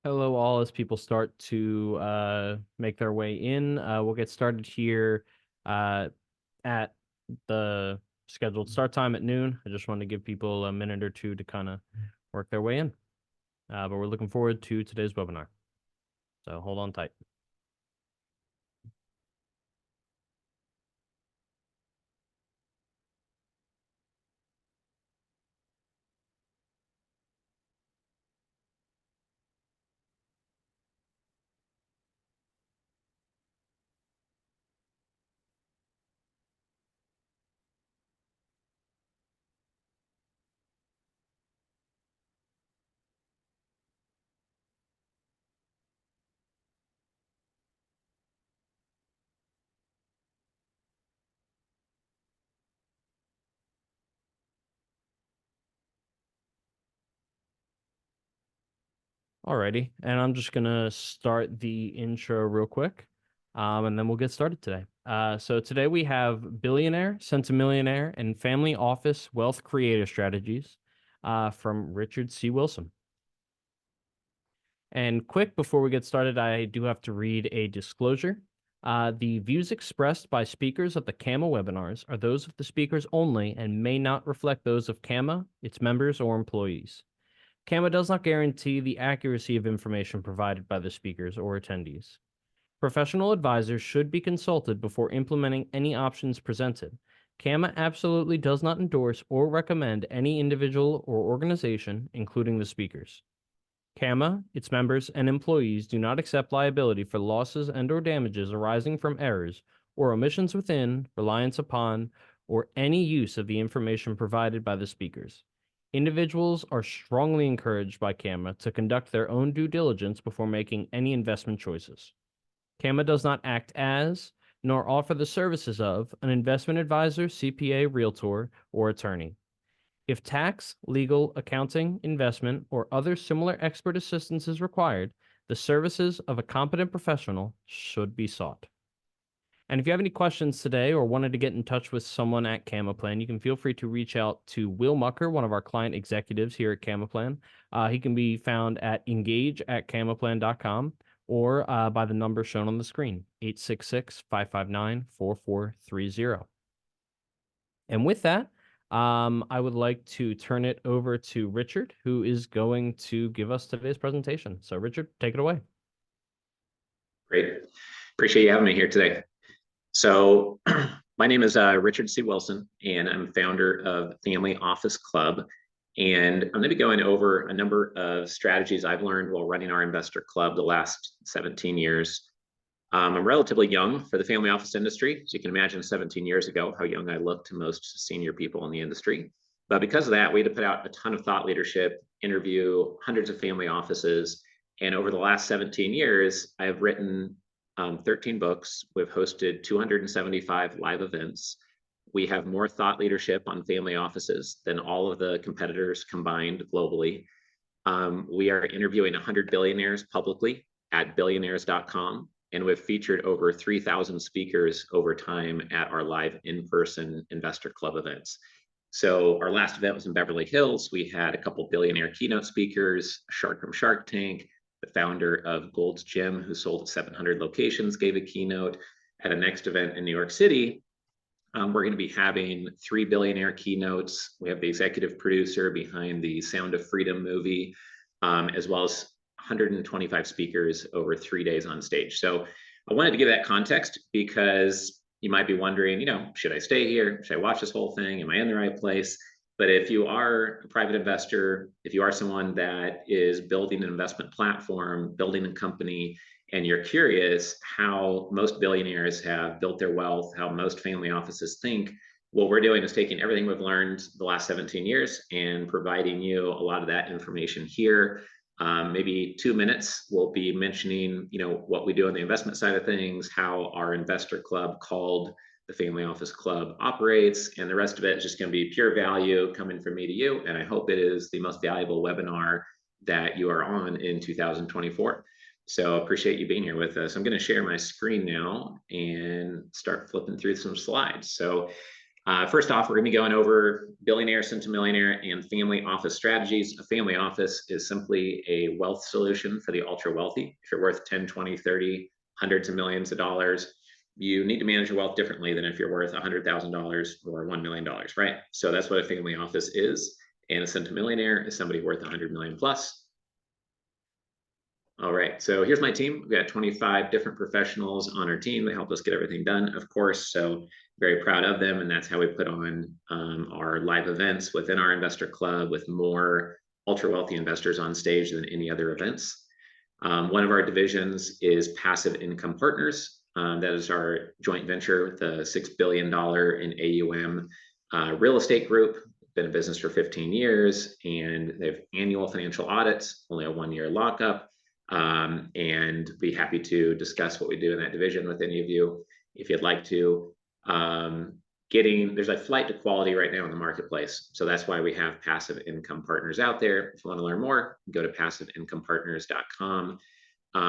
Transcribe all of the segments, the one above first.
Hello, all. As people start to make their way in, we'll get started here uh, at the scheduled start time at noon. I just wanted to give people a minute or two to kind of work their way in. But we're looking forward to today's webinar. So hold on tight. Alrighty, and I'm just gonna start the intro real quick, and then we'll get started today. So today we have Billionaire, Centimillionaire, and Family Office Wealth Creator Strategies from Richard C. Wilson. And quick, before we get started, I do have to read a disclosure. The views expressed by speakers at the CAMA webinars are those of the speakers only and may not reflect those of CAMA, its members, or employees. CAMA does not guarantee the accuracy of information provided by the speakers or attendees. Professional advisors should be consulted before implementing any options presented. CAMA absolutely does not endorse or recommend any individual or organization, including the speakers. CAMA, its members, and employees do not accept liability for losses and/or damages arising from errors or omissions within, reliance upon, or any use of the information provided by the speakers. Individuals are strongly encouraged by CAMA to conduct their own due diligence before making any investment choices. CAMA does not act as, nor offer the services of, an investment advisor, CPA, realtor, or attorney. If tax, legal, accounting, investment, or other similar expert assistance is required, the services of a competent professional should be sought. And if you have any questions today or wanted to get in touch with someone at CamaPlan, you can feel free to reach out to Will Mucker, one of our client executives here at CamaPlan. He can be found at engage@camaplan.com or by the number shown on the screen, 866-559-4430. And with that, I would like to turn it over to Richard, who is going to give us today's presentation. So Richard, take it away. Great. Appreciate you having me here today. So my name is Richard C. Wilson, and I'm founder of Family Office Club. And I'm going to be going over a number of strategies I've learned while running our investor club the last 17 years. I'm relatively young for the family office industry. As you can imagine, 17 years ago, how young I looked to most senior people in the industry. But because of that, we had to put out a ton of thought leadership, interview hundreds of family offices. And over the last 17 years, I have written 13 books. We've hosted 275 live events. We have more thought leadership on family offices than all of the competitors combined globally. We are interviewing 100 billionaires publicly at billionaires.com. And we've featured over 3,000 speakers over time at our live in-person investor club events. So our last event was in Beverly Hills. We had a couple billionaire keynote speakers, a shark from Shark Tank, the founder of Gold's Gym, who sold 700 locations, gave a keynote. At a next event in New York City, we're going to be having 3 billionaire keynotes. We have the executive producer behind the Sound of Freedom movie, as well as 125 speakers over 3 days on stage. So I wanted to give that context because you might be wondering, should I stay here? Should I watch this whole thing? Am I in the right place? But if you are a private investor, if you are someone that is building an investment platform, building a company, and you're curious how most billionaires have built their wealth, how most family offices think, what we're doing is taking everything we've learned the last 17 years and providing you a lot of that information here. Maybe 2 minutes, we'll be mentioning, what we do on the investment side of things, how our investor club called the Family Office Club operates, and the rest of it is just going to be pure value coming from me to you. And I hope it is the most valuable webinar that you are on in 2024. So appreciate you being here with us. I'm going to share my screen now and start flipping through some slides. So First off, we're going to be going over billionaire, centimillionaire, and family office strategies. A family office is simply a wealth solution for the ultra wealthy. If you're worth 10, 20, 30, hundreds of millions of dollars, you need to manage your wealth differently than if you're worth $100,000 or $1 million, right? So that's what a family office is. And a centimillionaire is somebody worth 100 million plus. All right, so here's my team. We've got 25 different professionals on our team that help us get everything done, of course. So very proud of them. And that's how we put on our live events within our investor club with more ultra wealthy investors on stage than any other events. One of our divisions is Passive Income Partners. That is our joint venture with the $6 billion in AUM real estate group. Been in business for 15 years, and they have annual financial audits, only a 1-year lockup. And be happy to discuss what we do in that division with any of you if you'd like to. There's a flight to quality right now in the marketplace. So that's why we have Passive Income Partners out there. If you want to learn more, go to passiveincomepartners.com.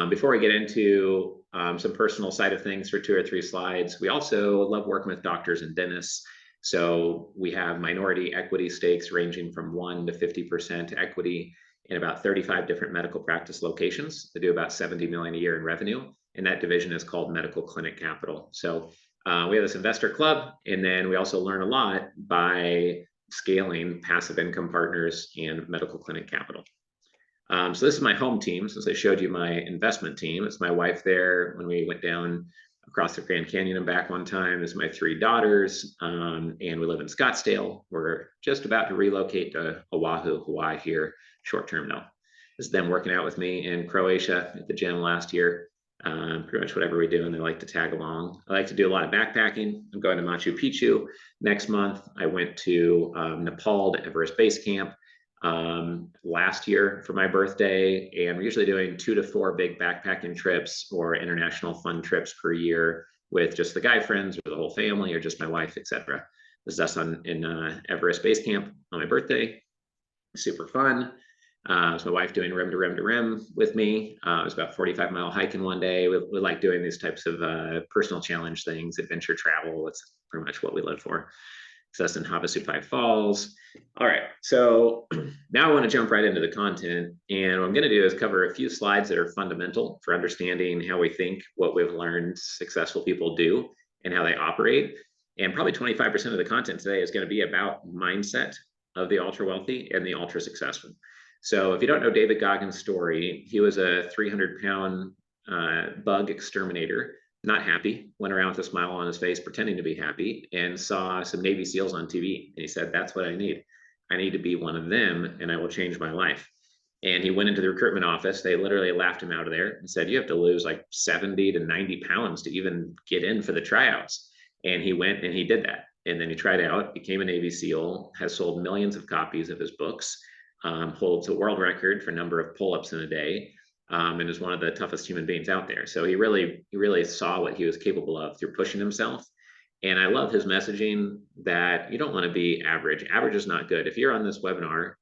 Before we get into some personal side of things for 2 or 3 slides, we also love working with doctors and dentists. So we have minority equity stakes ranging from 1 to 50% equity in about 35 different medical practice locations that do about 70 million a year in revenue. And that division is called Medical Clinic Capital. So we have this investor club, and then we also learn a lot by scaling Passive Income Partners and Medical Clinic Capital. So this is my home team. Since I showed you my investment team, it's my wife there when we went down across the Grand Canyon and back one time. It's my 3 daughters, and we live in Scottsdale. We're just about to relocate to Oahu, Hawaii here, short term though. This is them working out with me in Croatia at the gym last year. Pretty much whatever we do, and they like to tag along. I like to do a lot of backpacking. I'm going to Machu Picchu next month. I went to Nepal to Everest Base Camp last year for my birthday, and we're usually doing 2 to 4 big backpacking trips or international fun trips per year with just the guy friends or the whole family or just my wife, etc. This is us in Everest Base Camp on my birthday. Super fun. So my wife doing rim to rim to rim with me. It was about 45-mile hiking one day. We like doing these types of personal challenge things, adventure travel. That's pretty much what we live for. So that's in Havasupai Falls. All right, so now I want to jump right into the content. And what I'm going to do is cover a few slides that are fundamental for understanding how we think, what we've learned successful people do, and how they operate. And probably 25% of the content today is going to be about mindset of the ultra wealthy and the ultra successful. So if you don't know David Goggins' story, he was a 300-pound bug exterminator, not happy, went around with a smile on his face, pretending to be happy, and saw some Navy SEALs on TV. And he said, that's what I need. I need to be one of them, and I will change my life. And he went into the recruitment office. They literally laughed him out of there and said, you have to lose like 70 to 90 pounds to even get in for the tryouts. And he went and he did that. And then he tried out, became a Navy SEAL, has sold millions of copies of his books, holds a world record for number of pull-ups in a day, and is one of the toughest human beings out there. So he really saw what he was capable of through pushing himself. And I love his messaging that you don't want to be average. Average is not good. If you're on this webinar,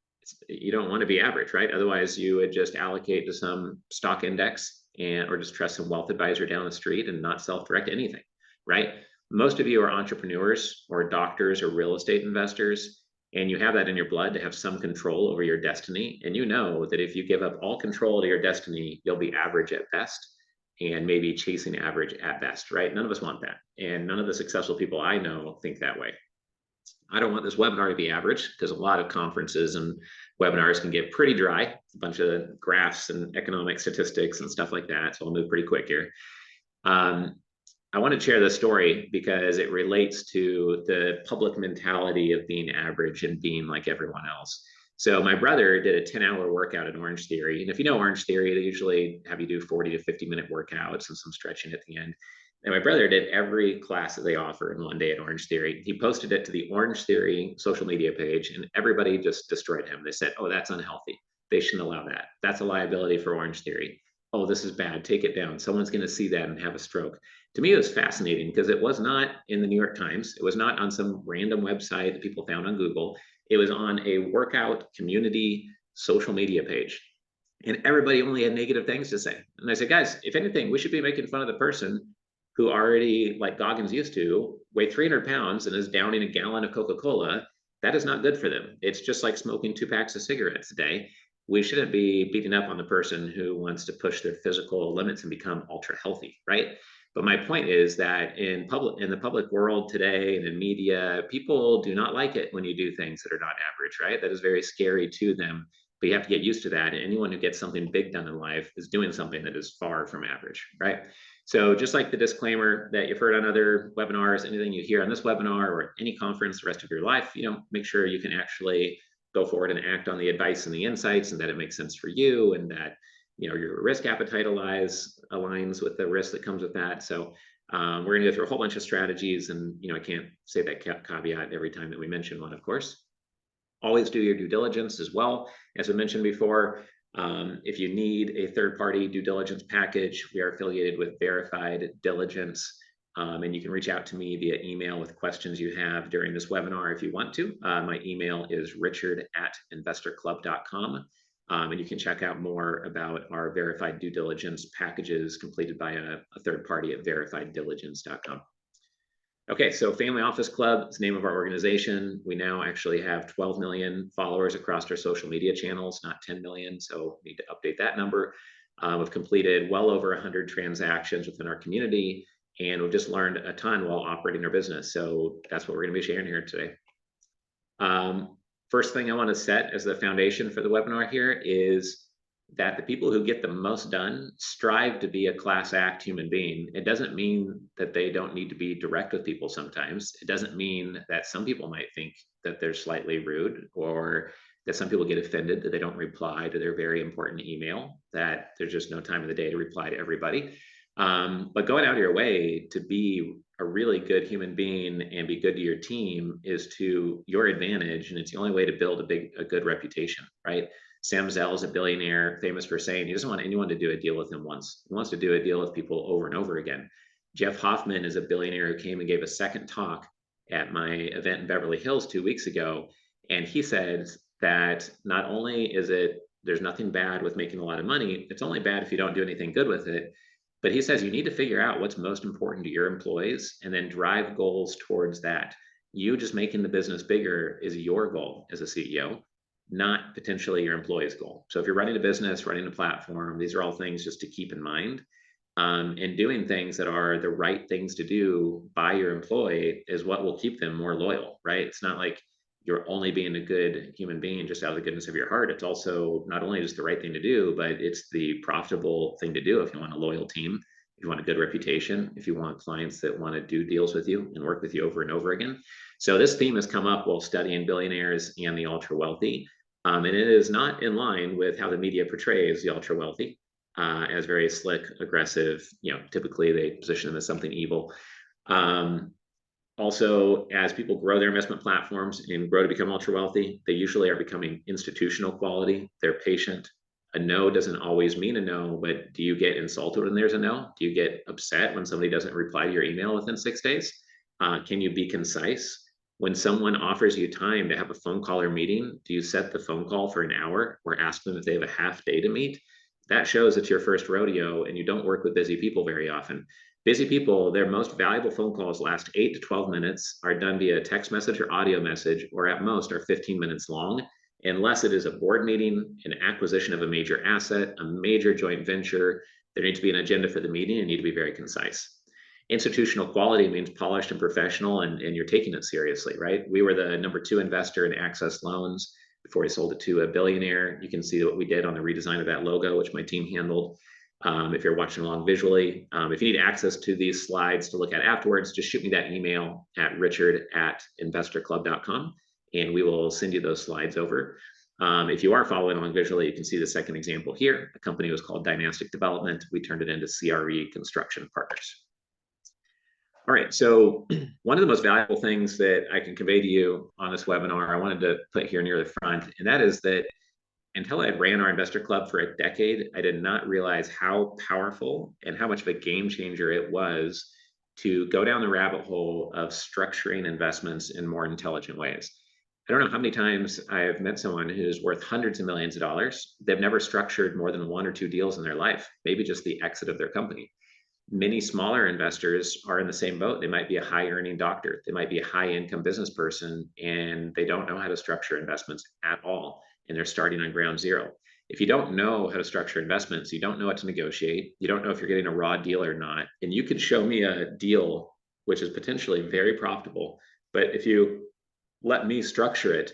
you don't want to be average, right? Otherwise, you would just allocate to some stock index or just trust some wealth advisor down the street and not self-direct anything, right? Most of you are entrepreneurs or doctors or real estate investors, and you have that in your blood to have some control over your destiny. And you know that if you give up all control to your destiny, you'll be average at best and maybe chasing average at best, right? None of us want that. And none of the successful people I know think that way. I don't want this webinar to be average because a lot of conferences and webinars can get pretty dry. It's a bunch of graphs and economic statistics and stuff like that. So I'll move pretty quick here. I want to share this story because it relates to the public mentality of being average and being like everyone else. So my brother did a 10-hour workout at Orange Theory. And if you know Orange Theory, they usually have you do 40 to 50-minute workouts and some stretching at the end. And my brother did every class that they offer in one day at Orange Theory. He posted it to the Orange Theory social media page, and everybody just destroyed him. They said, oh, that's unhealthy. They shouldn't allow that. That's a liability for Orange Theory. Oh, this is bad. Take it down. Someone's going to see that and have a stroke. To me, it was fascinating because it was not in the New York Times. It was not on some random website that people found on Google. It was on a workout community social media page. And everybody only had negative things to say. And I said, guys, if anything, we should be making fun of the person who already, like Goggins used to, weigh 300 pounds and is downing a gallon of Coca-Cola. That is not good for them. It's just like smoking 2 packs of cigarettes a day. We shouldn't be beating up on the person who wants to push their physical limits and become ultra healthy, right? But my point is that in the public world today and in media, people do not like it when you do things that are not average, right? That is very scary to them. But you have to get used to that. And anyone who gets something big done in life is doing something that is far from average, right? So just like the disclaimer that you've heard on other webinars, anything you hear on this webinar or any conference the rest of your life, make sure you can actually go forward and act on the advice and the insights, and that it makes sense for you, and that your risk appetite aligns with the risk that comes with that. So we're going to go through a whole bunch of strategies, and I can't say that caveat every time that we mention one, of course. Always do your due diligence as well. As we mentioned before, if you need a third-party due diligence package, we are affiliated with Verified Diligence, and you can reach out to me via email with questions you have during this webinar if you want to. My email is richard@investorclub.com, and you can check out more about our verified due diligence packages completed by a third party at verifieddiligence.com. Okay, so Family Office Club is the name of our organization. We now actually have 12 million followers across our social media channels, not 10 million, so we need to update that number. We've completed well over 100 transactions within our community, and we've just learned a ton while operating our business. So that's what we're going to be sharing here today. First thing I want to set as the foundation for the webinar here is that the people who get the most done strive to be a class act human being. It doesn't mean that they don't need to be direct with people sometimes. It doesn't mean that some people might think that they're slightly rude, or that some people get offended that they don't reply to their very important email, that there's just no time of the day to reply to everybody. But going out of your way to be a really good human being and be good to your team is to your advantage, and it's the only way to build a good reputation, right? Sam Zell is a billionaire famous for saying he doesn't want anyone to do a deal with him once. He wants to do a deal with people over and over again. Jeff Hoffman is a billionaire who came and gave a second talk at my event in Beverly Hills 2 weeks ago. And he said that not only there's nothing bad with making a lot of money, it's only bad if you don't do anything good with it. But he says you need to figure out what's most important to your employees and then drive goals towards that. You just making the business bigger is your goal as a CEO, not potentially your employee's goal. So if you're running a business, running a platform, these are all things just to keep in mind. And doing things that are the right things to do by your employee is what will keep them more loyal, right? It's not like you're only being a good human being just out of the goodness of your heart. It's also not only just the right thing to do, but it's the profitable thing to do if you want a loyal team, if you want a good reputation, if you want clients that want to do deals with you and work with you over and over again. So this theme has come up while studying billionaires and the ultra wealthy. And it is not in line with how the media portrays the ultra wealthy as very slick, aggressive. Typically they position them as something evil. Also, as people grow their investment platforms and grow to become ultra wealthy, they usually are becoming institutional quality. They're patient. A no doesn't always mean a no, but do you get insulted when there's a no? Do you get upset when somebody doesn't reply to your email within 6 days? Can you be concise? When someone offers you time to have a phone call or meeting, do you set the phone call for an hour or ask them if they have a half day to meet? That shows it's your first rodeo and you don't work with busy people very often. Busy people, their most valuable phone calls last 8 to 12 minutes, are done via text message or audio message, or at most are 15 minutes long, unless it is a board meeting, an acquisition of a major asset, a major joint venture. There needs to be an agenda for the meeting and need to be very concise. Institutional quality means polished and professional, and you're taking it seriously, right? We were the #2 investor in Access Loans before we sold it to a Billionaire. You can see what we did on the redesign of that logo, which my team handled. If you're watching along visually, if you need access to these slides to look at afterwards, just shoot me that email at richard@investorclub.com, and we will send you those slides over. If you are following along visually, you can see the second example here. The company was called Dynastic Development. We turned it into CRE Construction Partners. All right, so one of the most valuable things that I can convey to you on this webinar, I wanted to put here near the front, and that is that until I ran our investor club for a decade, I did not realize how powerful and how much of a game changer it was to go down the rabbit hole of structuring investments in more intelligent ways. I don't know how many times I've met someone who's worth hundreds of millions of dollars. They've never structured more than 1 or 2 deals in their life, maybe just the exit of their company. Many smaller investors are in the same boat. They might be a high earning doctor, they might be a high income business person, and they don't know how to structure investments at all. And they're starting on ground zero. If you don't know how to structure investments, you don't know what to negotiate, you don't know if you're getting a raw deal or not. And you could show me a deal which is potentially very profitable. But if you let me structure it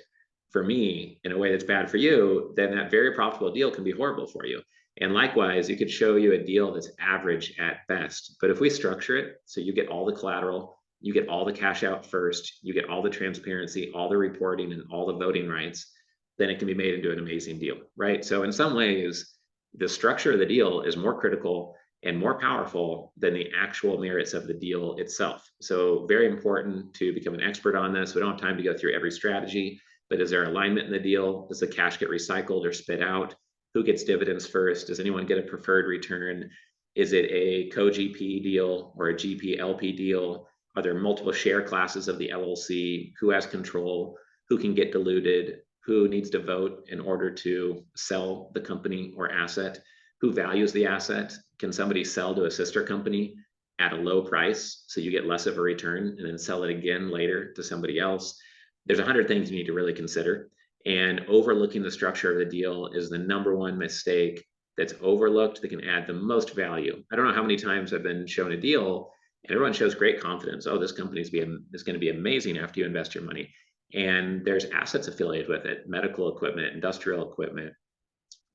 for me in a way that's bad for you, then that very profitable deal can be horrible for you. And likewise, it could show you a deal that's average at best. But if we structure it so you get all the collateral, you get all the cash out first, you get all the transparency, all the reporting, and all the voting rights, then it can be made into an amazing deal, right? So in some ways, the structure of the deal is more critical and more powerful than the actual merits of the deal itself. So very important to become an expert on this. We don't have time to go through every strategy, but is there alignment in the deal? Does the cash get recycled or spit out? Who gets dividends first? Does anyone get a preferred return? Is it a co-GP deal or a GP-LP deal? Are there multiple share classes of the LLC? Who has control? Who can get diluted? Who needs to vote in order to sell the company or asset? Who values the asset? Can somebody sell to a sister company at a low price so you get less of a return and then sell it again later to somebody else? There's 100 things you need to really consider. And overlooking the structure of the deal is the number one mistake that's overlooked that can add the most value. I don't know how many times I've been shown a deal and everyone shows great confidence. Oh, this company is going to be amazing after you invest your money. And there's assets affiliated with it, medical equipment, industrial equipment,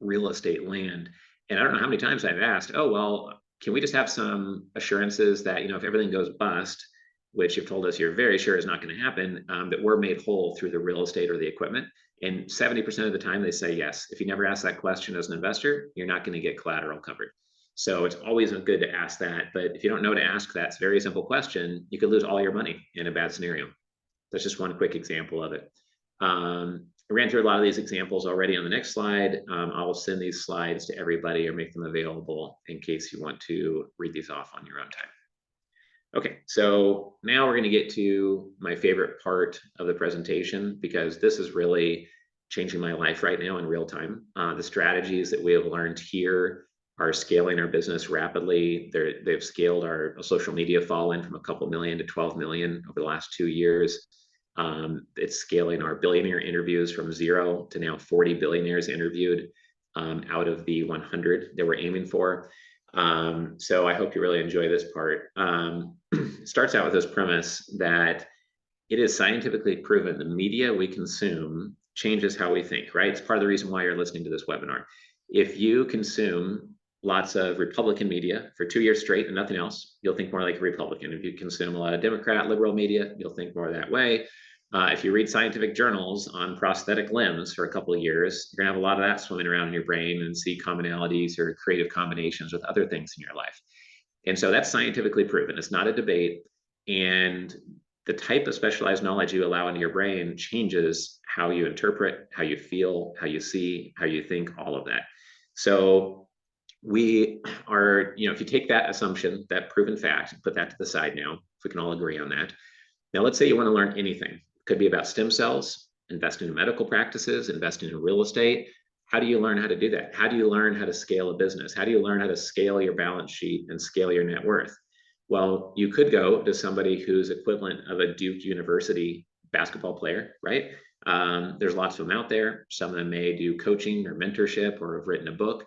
real estate, land. And I don't know how many times I've asked, oh, well, can we just have some assurances that, if everything goes bust, which you've told us you're very sure is not going to happen, that we're made whole through the real estate or the equipment? And 70% of the time they say yes. If you never ask that question as an investor, you're not going to get collateral covered. So it's always good to ask that. But if you don't know to ask that very simple question, you could lose all your money in a bad scenario. That's just one quick example of it. I ran through a lot of these examples already on the next slide. I will send these slides to everybody or make them available in case you want to read these off on your own time. Okay, so now we're going to get to my favorite part of the presentation, because this is really changing my life right now in real time. The strategies that we have learned here are scaling our business rapidly. They've scaled our social media following from a couple million to 12 million over the last 2 years. It's scaling our billionaire interviews from 0 to now 40 billionaires interviewed out of the 100 that we're aiming for. So I hope you really enjoy this part. It starts out with this premise that it is scientifically proven the media we consume changes how we think, right? It's part of the reason why you're listening to this webinar. If you consume lots of Republican media for 2 years straight and nothing else, you'll think more like a Republican. If you consume a lot of Democrat liberal media, you'll think more that way. If you read scientific journals on prosthetic limbs for a couple of years, you're gonna have a lot of that swimming around in your brain and see commonalities or creative combinations with other things in your life. And so that's scientifically proven. It's not a debate. And the type of specialized knowledge you allow into your brain changes how you interpret, how you feel, how you see, how you think, all of that. So we are, if you take that assumption, that proven fact, put that to the side now, if we can all agree on that. Now, let's say you want to learn anything. It could be about stem cells, investing in medical practices, investing in real estate. How do you learn how to do that? How do you learn how to scale a business? How do you learn how to scale your balance sheet and scale your net worth? Well, you could go to somebody who's equivalent of a Duke University basketball player, right? There's lots of them out there. Some of them may do coaching or mentorship or have written a book.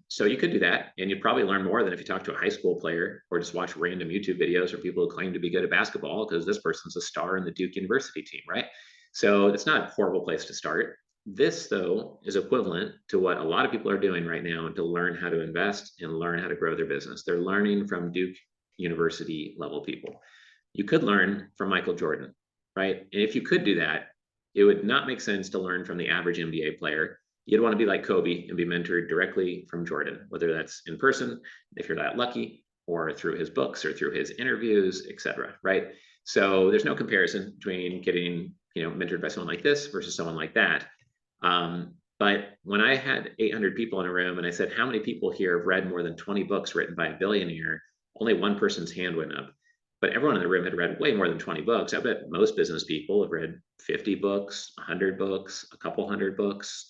So you could do that, and you'd probably learn more than if you talk to a high school player or just watch random YouTube videos or people who claim to be good at basketball, because this person's a star in the Duke University team, right? So it's not a horrible place to start. This, though, is equivalent to what a lot of people are doing right now to learn how to invest and learn how to grow their business. They're learning from Duke University level people. You could learn from Michael Jordan, right? And if you could do that, it would not make sense to learn from the average NBA player. You'd want to be like Kobe and be mentored directly from Jordan, whether that's in person, if you're that lucky, or through his books or through his interviews, etc. Right? So there's no comparison between getting mentored by someone like this versus someone like that. But when I had 800 people in a room and I said, how many people here have read more than 20 books written by a billionaire? Only one person's hand went up. But everyone in the room had read way more than 20 books. I bet most business people have read 50 books, 100 books, a couple hundred books.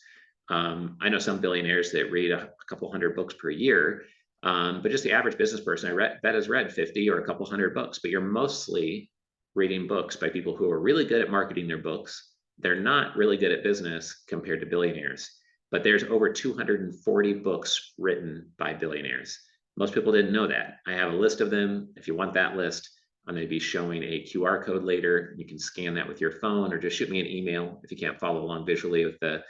I know some billionaires that read a couple hundred books per year. But just the average business person that has read 50 or a couple hundred books, but you're mostly reading books by people who are really good at marketing their books. They're not really good at business compared to billionaires, but there's over 240 books written by billionaires. Most people didn't know that. I have a list of them. If you want that list, I'm going to be showing a QR code later. You can scan that with your phone or just shoot me an email if you can't follow along visually with the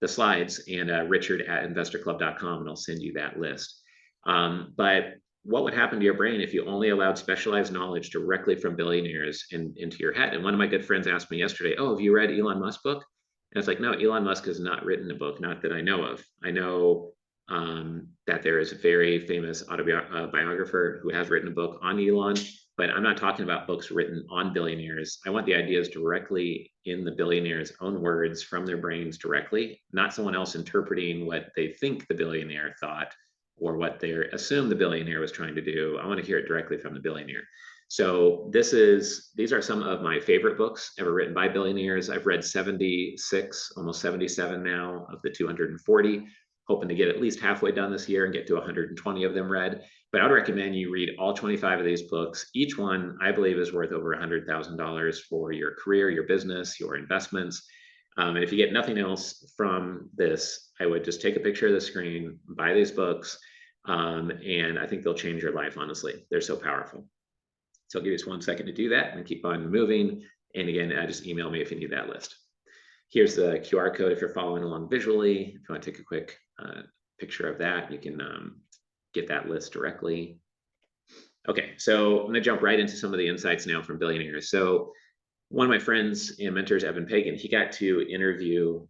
slides, and richard@investorclub.com, and I'll send you that list. But what would happen to your brain if you only allowed specialized knowledge directly from billionaires into your head? And one of my good friends asked me yesterday, "Oh, have you read Elon Musk's book?" And it's like, no, Elon Musk has not written a book, not that I know of. I know that there is a very famous autobiographer who has written a book on Elon, but I'm not talking about books written on billionaires. I want the ideas directly in the billionaires' own words from their brains directly, not someone else interpreting what they think the billionaire thought or what they assume the billionaire was trying to do. I want to hear it directly from the billionaire. So these are some of my favorite books ever written by billionaires. I've read 76, almost 77 now of the 240, hoping to get at least halfway done this year and get to 120 of them read. But I'd recommend you read all 25 of these books. Each one, I believe, is worth over $100,000 for your career, your business, your investments. And if you get nothing else from this, I would just take a picture of the screen, buy these books, and I think they'll change your life, honestly. They're so powerful. So I'll give you just 1 second to do that and keep on moving. And again, just email me if you need that list. Here's the QR code if you're following along visually. If you want to take a quick picture of that, you can get that list directly. Okay, so I'm going to jump right into some of the insights now from billionaires. So one of my friends and mentors, Evan Pagan, he got to interview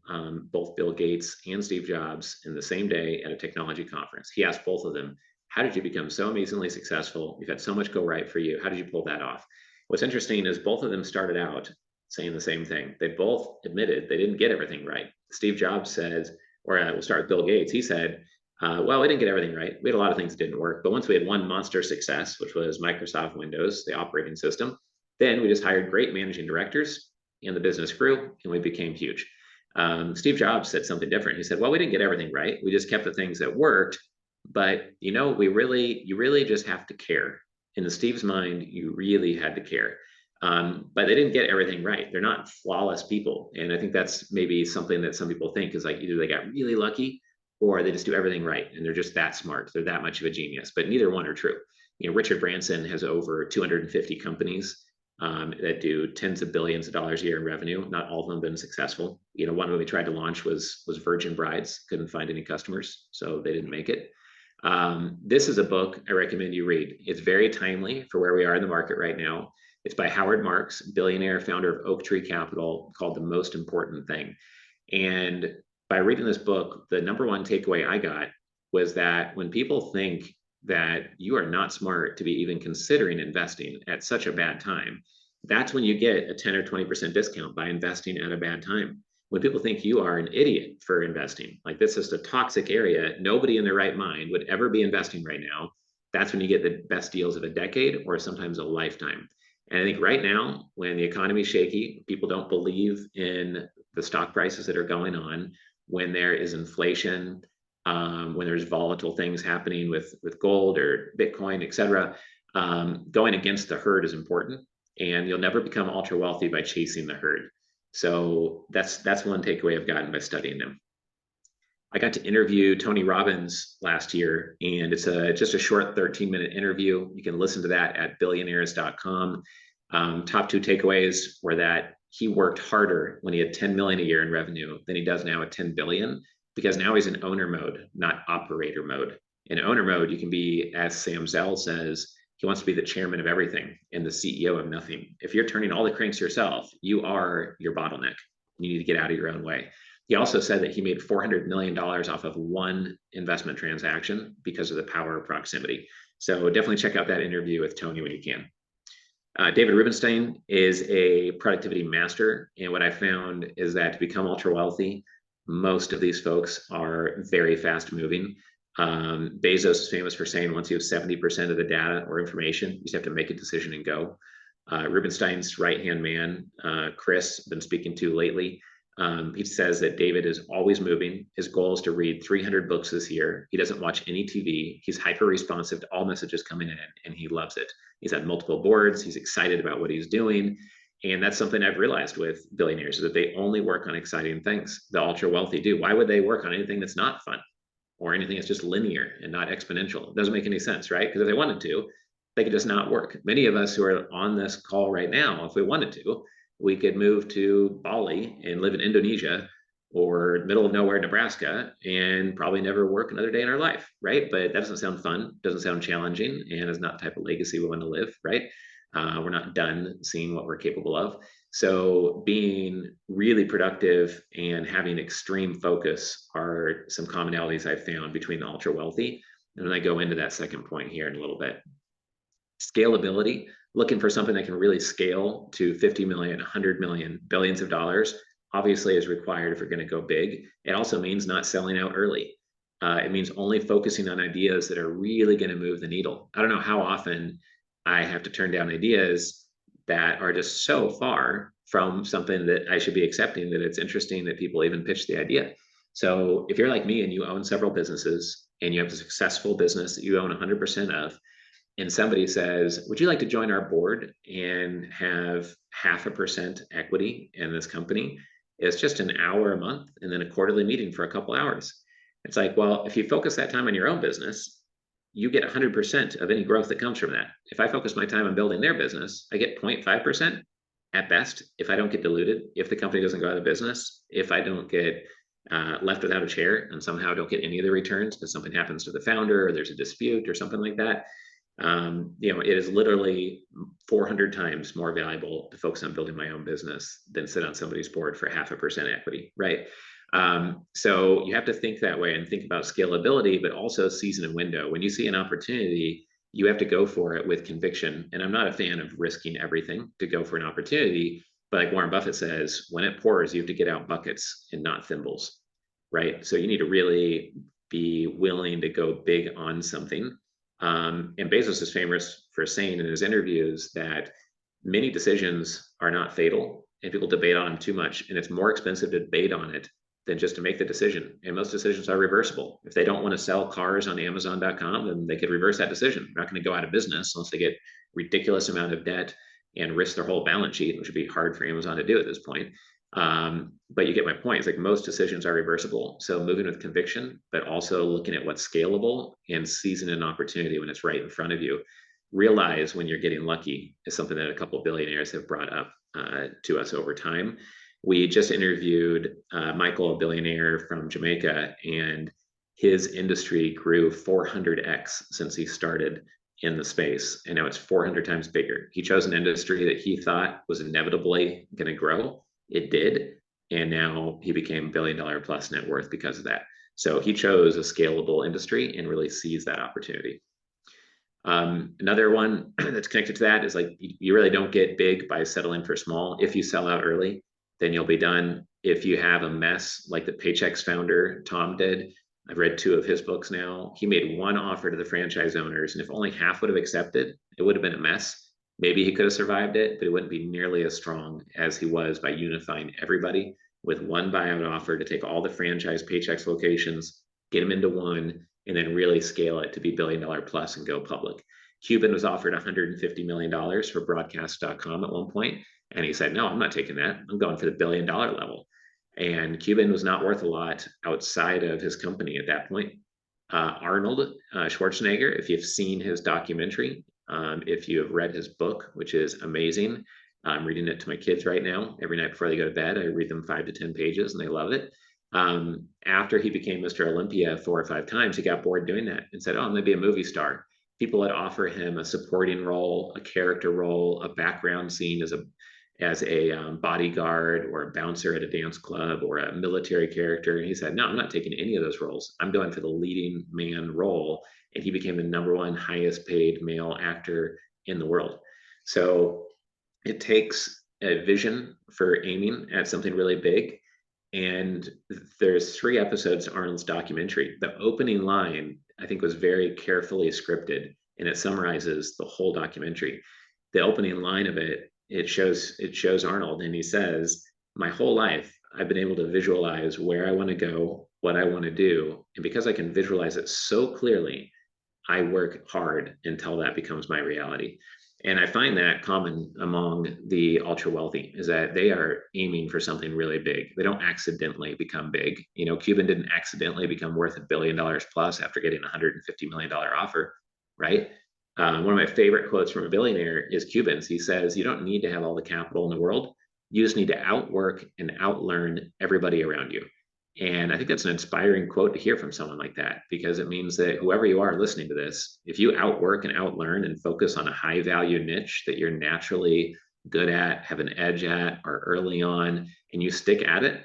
both Bill Gates and Steve Jobs in the same day at a technology conference. He asked both of them, how did you become so amazingly successful? You've had so much go right for you. How did you pull that off? What's interesting is both of them started out saying the same thing. They both admitted they didn't get everything right. Steve Jobs says, or we'll start with Bill Gates. He said, well, we didn't get everything right. We had a lot of things that didn't work. But once we had one monster success, which was Microsoft Windows, the operating system, then we just hired great managing directors and the business grew and we became huge. Steve Jobs said something different. He said, well, we didn't get everything right. We just kept the things that worked. But, you really just have to care. In Steve's mind, you really had to care. But they didn't get everything right. They're not flawless people. And I think that's maybe something that some people think is like either they got really lucky or they just do everything right. And they're just that smart. They're that much of a genius, but neither one are true. Richard Branson has over 250 companies that do tens of billions of dollars a year in revenue. Not all of them have been successful. One of them we tried to launch was Virgin Brides. Couldn't find any customers, so they didn't make it. This is a book I recommend you read. It's very timely for where we are in the market right now. It's by Howard Marks, billionaire, founder of Oak Tree Capital, called The Most Important Thing. And by reading this book, the number one takeaway I got was that when people think that you are not smart to be even considering investing at such a bad time, that's when you get a 10 or 20% discount by investing at a bad time. When people think you are an idiot for investing, like this is a toxic area, nobody in their right mind would ever be investing right now. That's when you get the best deals of a decade or sometimes a lifetime. And I think right now, when the economy is shaky, people don't believe in the stock prices that are going on, when there is inflation, when there's volatile things happening with gold or Bitcoin, et cetera, going against the herd is important. And you'll never become ultra wealthy by chasing the herd. So that's one takeaway I've gotten by studying them. I got to interview Tony Robbins last year, and it's just a short 13-minute interview. You can listen to that at billionaires.com. Top two takeaways were that he worked harder when he had 10 million a year in revenue than he does now at 10 billion, because now he's in owner mode, not operator mode. In owner mode, you can be, as Sam Zell says, he wants to be the chairman of everything and the CEO of nothing. If you're turning all the cranks yourself, you are your bottleneck. You need to get out of your own way. He also said that he made $400 million off of one investment transaction because of the power of proximity. So definitely check out that interview with Tony when you can. David Rubenstein is a productivity master. And what I found is that to become ultra wealthy, most of these folks are very fast moving. Bezos is famous for saying once you have 70% of the data or information, you just have to make a decision and go. Rubenstein's right-hand man, Chris, been speaking to lately, He says that David is always moving. His goal is to read 300 books this year. He doesn't watch any TV. He's hyper responsive to all messages coming in, and he loves it. He's had multiple boards. He's excited about what he's doing. And that's something I've realized with billionaires, is that they only work on exciting things. The ultra wealthy do. Why would they work on anything that's not fun or anything that's just linear and not exponential? It doesn't make any sense, right? Because if they wanted to, they could just not work. Many of us who are on this call right now, if we wanted to, we could move to Bali and live in Indonesia or middle of nowhere, Nebraska, and probably never work another day in our life, right? But that doesn't sound fun, doesn't sound challenging, and is not the type of legacy we want to live, right? We're not done seeing what we're capable of. So being really productive and having extreme focus are some commonalities I've found between the ultra wealthy. And then I go into that second point here in a little bit. Scalability, looking for something that can really scale to 50 million, 100 million, billions of dollars, obviously is required if you're going to go big. It also means not selling out early. It means only focusing on ideas that are really going to move the needle. I don't know how often I have to turn down ideas that are just so far from something that I should be accepting that it's interesting that people even pitch the idea. So if you're like me and you own several businesses and you have a successful business that you own 100% of, and somebody says, would you like to join our board and have 0.5% equity in this company? It's just an hour a month and then a quarterly meeting for a couple hours. It's like, well, if you focus that time on your own business, you get 100% of any growth that comes from that. If I focus my time on building their business, I get 0.5% at best if I don't get diluted, if the company doesn't go out of business, if I don't get left without a chair and somehow don't get any of the returns because something happens to the founder or there's a dispute or something like that. It is literally 400 times more valuable to focus on building my own business than sit on somebody's board for 0.5% equity, right? So you have to think that way and think about scalability, but also season and window. When you see an opportunity, you have to go for it with conviction. And I'm not a fan of risking everything to go for an opportunity, but like Warren Buffett says, when it pours, you have to get out buckets and not thimbles, right? So you need to really be willing to go big on something. And Bezos is famous for saying in his interviews that many decisions are not fatal and people debate on them too much. And it's more expensive to debate on it than just to make the decision. And most decisions are reversible. If they don't want to sell cars on Amazon.com, then they could reverse that decision. They're not going to go out of business unless they get ridiculous amount of debt and risk their whole balance sheet, which would be hard for Amazon to do at this point. But you get my point. It's like most decisions are reversible. So moving with conviction, but also looking at what's scalable and seizing an opportunity when it's right in front of you. Realize when you're getting lucky is something that a couple of billionaires have brought up to us over time. We just interviewed Michael, a billionaire from Jamaica, and his industry grew 400x since he started in the space. And now it's 400 times bigger. He chose an industry that he thought was inevitably going to grow. It did. And now he became $1 billion plus net worth because of that. So he chose a scalable industry and really seized that opportunity. Another one that's connected to that is like you really don't get big by settling for small. If you sell out early, then you'll be done. If you have a mess like the Paychex founder, Tom did, I've read 2 of his books now. He made one offer to the franchise owners, and if only half would have accepted, it would have been a mess. Maybe he could have survived it, but it wouldn't be nearly as strong as he was by unifying everybody with one buyout offer to take all the franchise Paychex locations, get them into one, and then really scale it to be $1 billion plus and go public. Cuban was offered $150 million for broadcast.com at one point, and he said, no, I'm not taking that. I'm going for the $1 billion level. And Cuban was not worth a lot outside of his company at that point. Arnold Schwarzenegger, if you've seen his documentary, if you have read his book, which is amazing, I'm reading it to my kids right now. Every night before they go to bed, I read them 5 to 10 pages and they love it. After he became Mr. Olympia 4 or 5 times, he got bored doing that and said, oh, I'm going to be a movie star. People would offer him a supporting role, a character role, a background scene as a bodyguard or a bouncer at a dance club or a military character. And he said, no, I'm not taking any of those roles. I'm going for the leading man role. And he became the #1 highest paid male actor in the world. So it takes a vision for aiming at something really big. And there's 3 episodes to Arnold's documentary. The opening line, I think, was very carefully scripted, and it summarizes the whole documentary. The opening line of it shows Arnold, and he says, my whole life, I've been able to visualize where I want to go, what I want to do. And because I can visualize it so clearly, I work hard until that becomes my reality. And I find that common among the ultra wealthy is that they are aiming for something really big. They don't accidentally become big. You know, Cuban didn't accidentally become worth $1 billion plus after getting a $150 million offer, right? One of my favorite quotes from a billionaire is Cuban's. He says, "You don't need to have all the capital in the world. You just need to outwork and outlearn everybody around you." And I think that's an inspiring quote to hear from someone like that, because it means that whoever you are listening to this, if you outwork and outlearn and focus on a high value niche that you're naturally good at, have an edge at, or early on, and you stick at it,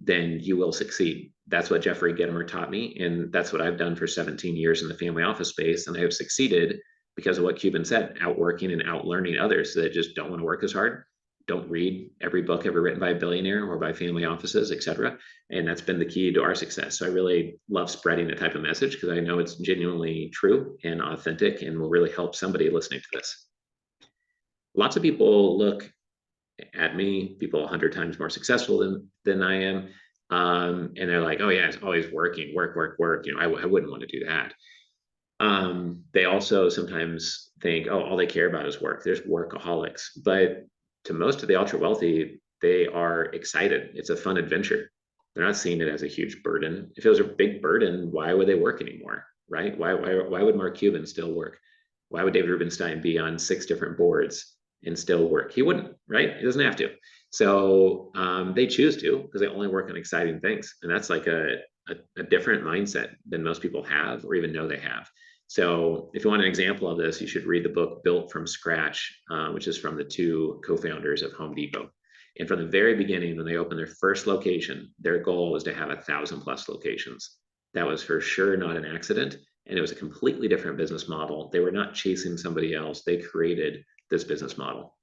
then you will succeed. That's what Jeffrey Gitomer taught me. And that's what I've done for 17 years in the family office space. And I have succeeded because of what Cuban said, outworking and outlearning others that just don't want to work as hard, don't read every book ever written by a billionaire or by family offices, et cetera. And that's been the key to our success. So I really love spreading that type of message because I know it's genuinely true and authentic and will really help somebody listening to this. Lots of people look at me, people 100 times more successful than I am. And they're like, "Oh yeah, it's always working, work, work, work." You know, I wouldn't want to do that. They also sometimes think, "Oh, all they care about is work." There's workaholics, but to most of the ultra wealthy, they are excited. It's a fun adventure. They're not seeing it as a huge burden. If it was a big burden, why would they work anymore? Right? Why would Mark Cuban still work? Why would David Rubenstein be on 6 different boards and still work? He wouldn't, right? He doesn't have to. So they choose to because they only work on exciting things. And that's like a different mindset than most people have or even know they have. So if you want an example of this, you should read the book Built from Scratch, which is from the 2 co-founders of Home Depot. And from the very beginning, when they opened their first location, their goal was to have 1,000+ locations. That was for sure not an accident. And it was a completely different business model. They were not chasing somebody else. They created this business model.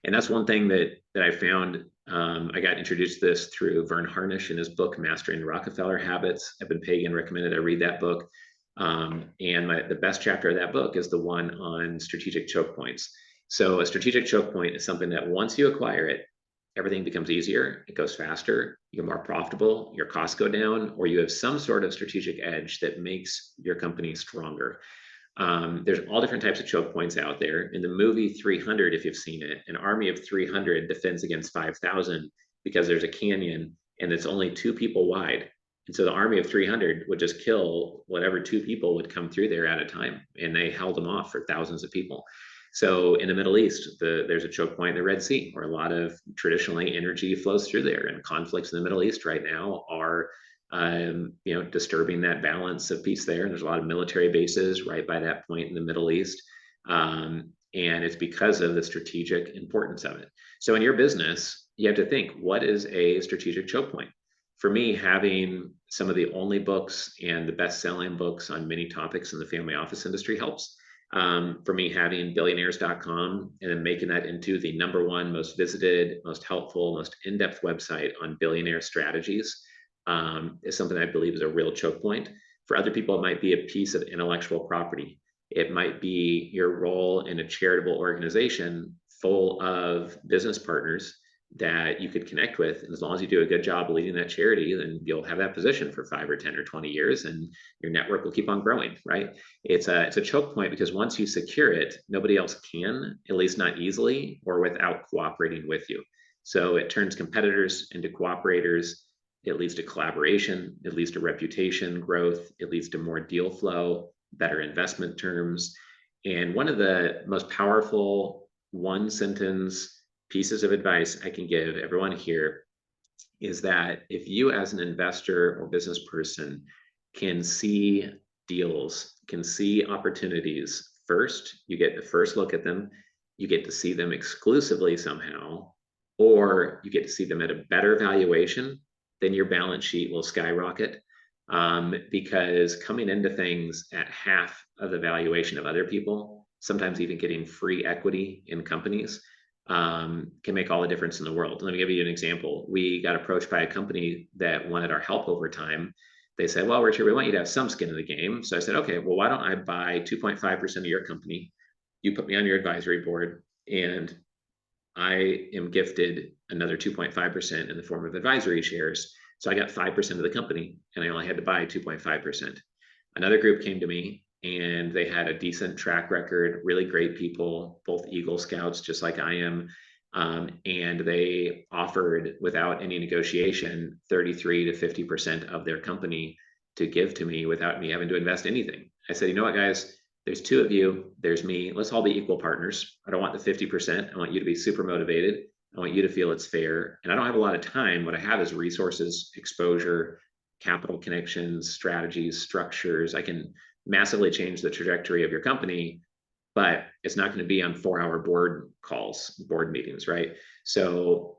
And that's one thing that I found. I got introduced to this through Vern Harnish in his book, Mastering Rockefeller Habits. Eben Pagan recommended I read that book. And the best chapter of that book is the one on strategic choke points. So a strategic choke point is something that once you acquire it, everything becomes easier, it goes faster, you're more profitable, your costs go down, or you have some sort of strategic edge that makes your company stronger. There's all different types of choke points out there. In the movie 300, if you've seen it, an army of 300 defends against 5,000 because there's a canyon and it's only 2 people wide. And so the army of 300 would just kill whatever 2 people would come through there at a time. And they held them off for thousands of people. So in the Middle East, there's a choke point in the Red Sea where a lot of traditionally energy flows through there. And conflicts in the Middle East right now are disturbing that balance of peace there. And there's a lot of military bases right by that point in the Middle East. And it's because of the strategic importance of it. So in your business, you have to think, what is a strategic choke point? For me, having some of the only books and the best-selling books on many topics in the family office industry helps. For me, having billionaires.com and then making that into the #1 most visited, most helpful, most in-depth website on billionaire strategies is something I believe is a real choke point. For other people, it might be a piece of intellectual property. It might be your role in a charitable organization full of business partners that you could connect with. And as long as you do a good job leading that charity, then you'll have that position for 5 or 10 or 20 years and your network will keep on growing, right? It's a choke point because once you secure it, nobody else can, at least not easily or without cooperating with you. So it turns competitors into cooperators. It leads to collaboration, it leads to reputation growth, it leads to more deal flow, better investment terms. And one of the most powerful 1 sentence pieces of advice I can give everyone here is that if you as an investor or business person can see deals, can see opportunities first, you get the first look at them, you get to see them exclusively somehow, or you get to see them at a better valuation, then your balance sheet will skyrocket. Because coming into things at half of the valuation of other people, sometimes even getting free equity in companies, can make all the difference in the world. Let me give you an example. We got approached by a company that wanted our help over time. They said, "Well, Richard, we want you to have some skin in the game." So I said, "Okay, well, why don't I buy 2.5% of your company? You put me on your advisory board and I am gifted another 2.5% in the form of advisory shares. So I got 5% of the company and I only had to buy 2.5%. Another group came to me and they had a decent track record, really great people, both Eagle Scouts, just like I am. And they offered, without any negotiation, 33 to 50% of their company to give to me without me having to invest anything. I said, you know what, guys, there's two of you, there's me. Let's all be equal partners. I don't want the 50%. I want you to be super motivated. I want you to feel it's fair. And I don't have a lot of time. What I have is resources, exposure, capital connections, strategies, structures. I can massively change the trajectory of your company, but it's not going to be on 4-hour board calls, board meetings, right? So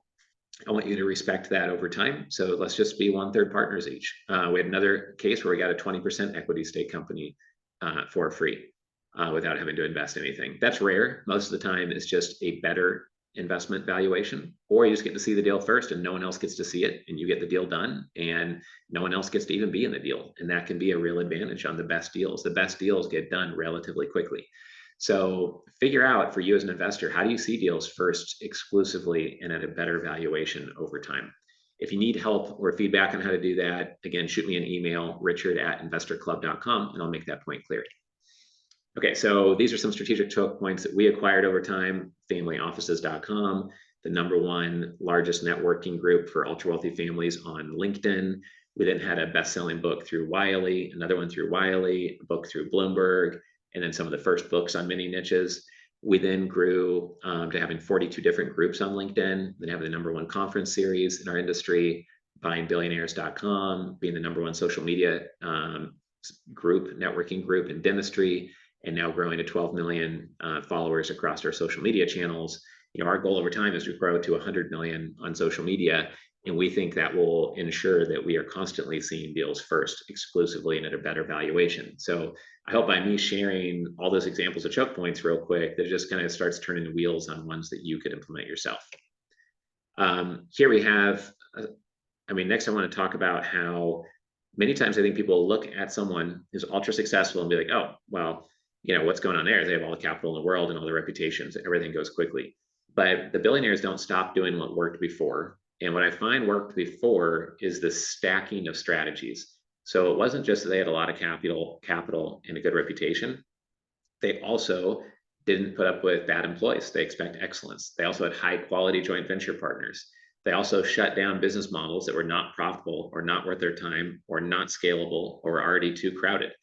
I want you to respect that over time. So let's just be 1/3 partners each. We had another case where we got a 20% equity stake company for free without having to invest anything. That's rare. Most of the time, it's just a better investment valuation, or you just get to see the deal first and no one else gets to see it and you get the deal done and no one else gets to even be in the deal. And that can be a real advantage on the best deals. The best deals get done relatively quickly. So figure out for you as an investor, how do you see deals first exclusively and at a better valuation over time? If you need help or feedback on how to do that, again, shoot me an email, richard@investorclub.com, and I'll make that point clear. Okay, so these are some strategic choke points that we acquired over time. Familyoffices.com, the #1 largest networking group for ultra wealthy families on LinkedIn. We then had a best-selling book through Wiley, another one through Wiley, a book through Bloomberg, and then some of the first books on mini niches. We then grew to having 42 different groups on LinkedIn, then having the #1 conference series in our industry, buying billionaires.com, being the #1 social media group, networking group in dentistry, and now growing to 12 million followers across our social media channels. You know, our goal over time is to grow to 100 million on social media, and we think that will ensure that we are constantly seeing deals first, exclusively and at a better valuation. So I hope by me sharing all those examples of choke points real quick, that it just kind of starts turning the wheels on ones that you could implement yourself. Here we have, next I want to talk about how many times I think people look at someone who's ultra successful and be like, oh, well, you know, what's going on there? They have all the capital in the world and all the reputations, everything goes quickly. But the billionaires don't stop doing what worked before. And what I find worked before is the stacking of strategies. So it wasn't just that they had a lot of capital and a good reputation. They also didn't put up with bad employees. They expect excellence. They also had high quality joint venture partners. They also shut down business models that were not profitable or not worth their time or not scalable or already too crowded.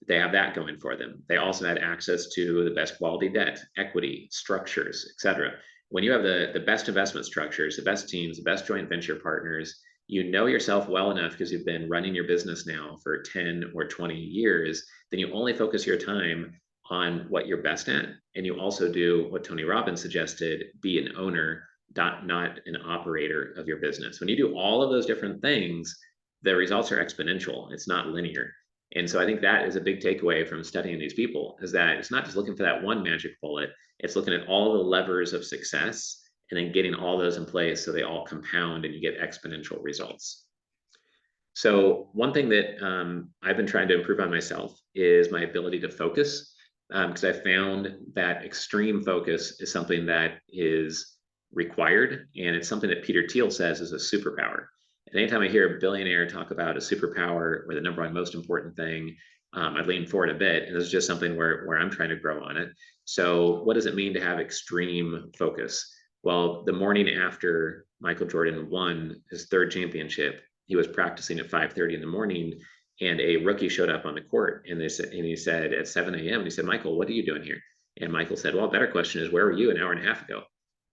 They have that going for them. They also had access to the best quality debt, equity, structures, et cetera. When you have the best investment structures, the best teams, the best joint venture partners, you know yourself well enough because you've been running your business now for 10 or 20 years, then you only focus your time on what you're best at. And you also do what Tony Robbins suggested, be an owner, not an operator of your business. When you do all of those different things, the results are exponential. It's not linear. And so I think that is a big takeaway from studying these people, is that it's not just looking for that one magic bullet, it's looking at all the levers of success and then getting all those in place so they all compound and you get exponential results. So one thing that I've been trying to improve on myself is my ability to focus, because I found that extreme focus is something that is required, and it's something that Peter Thiel says is a superpower. And anytime I hear a billionaire talk about a superpower or the #1 most important thing, I lean forward a bit, and this is just something where I'm trying to grow on it. So what does it mean to have extreme focus? Well, the morning after Michael Jordan won his 3rd championship, he was practicing at 5:30 in the morning, and a rookie showed up on the court, and he said at 7 a.m. He said, "Michael, what are you doing here?" And Michael said, "Well, a better question is, where were you an hour and a half ago?"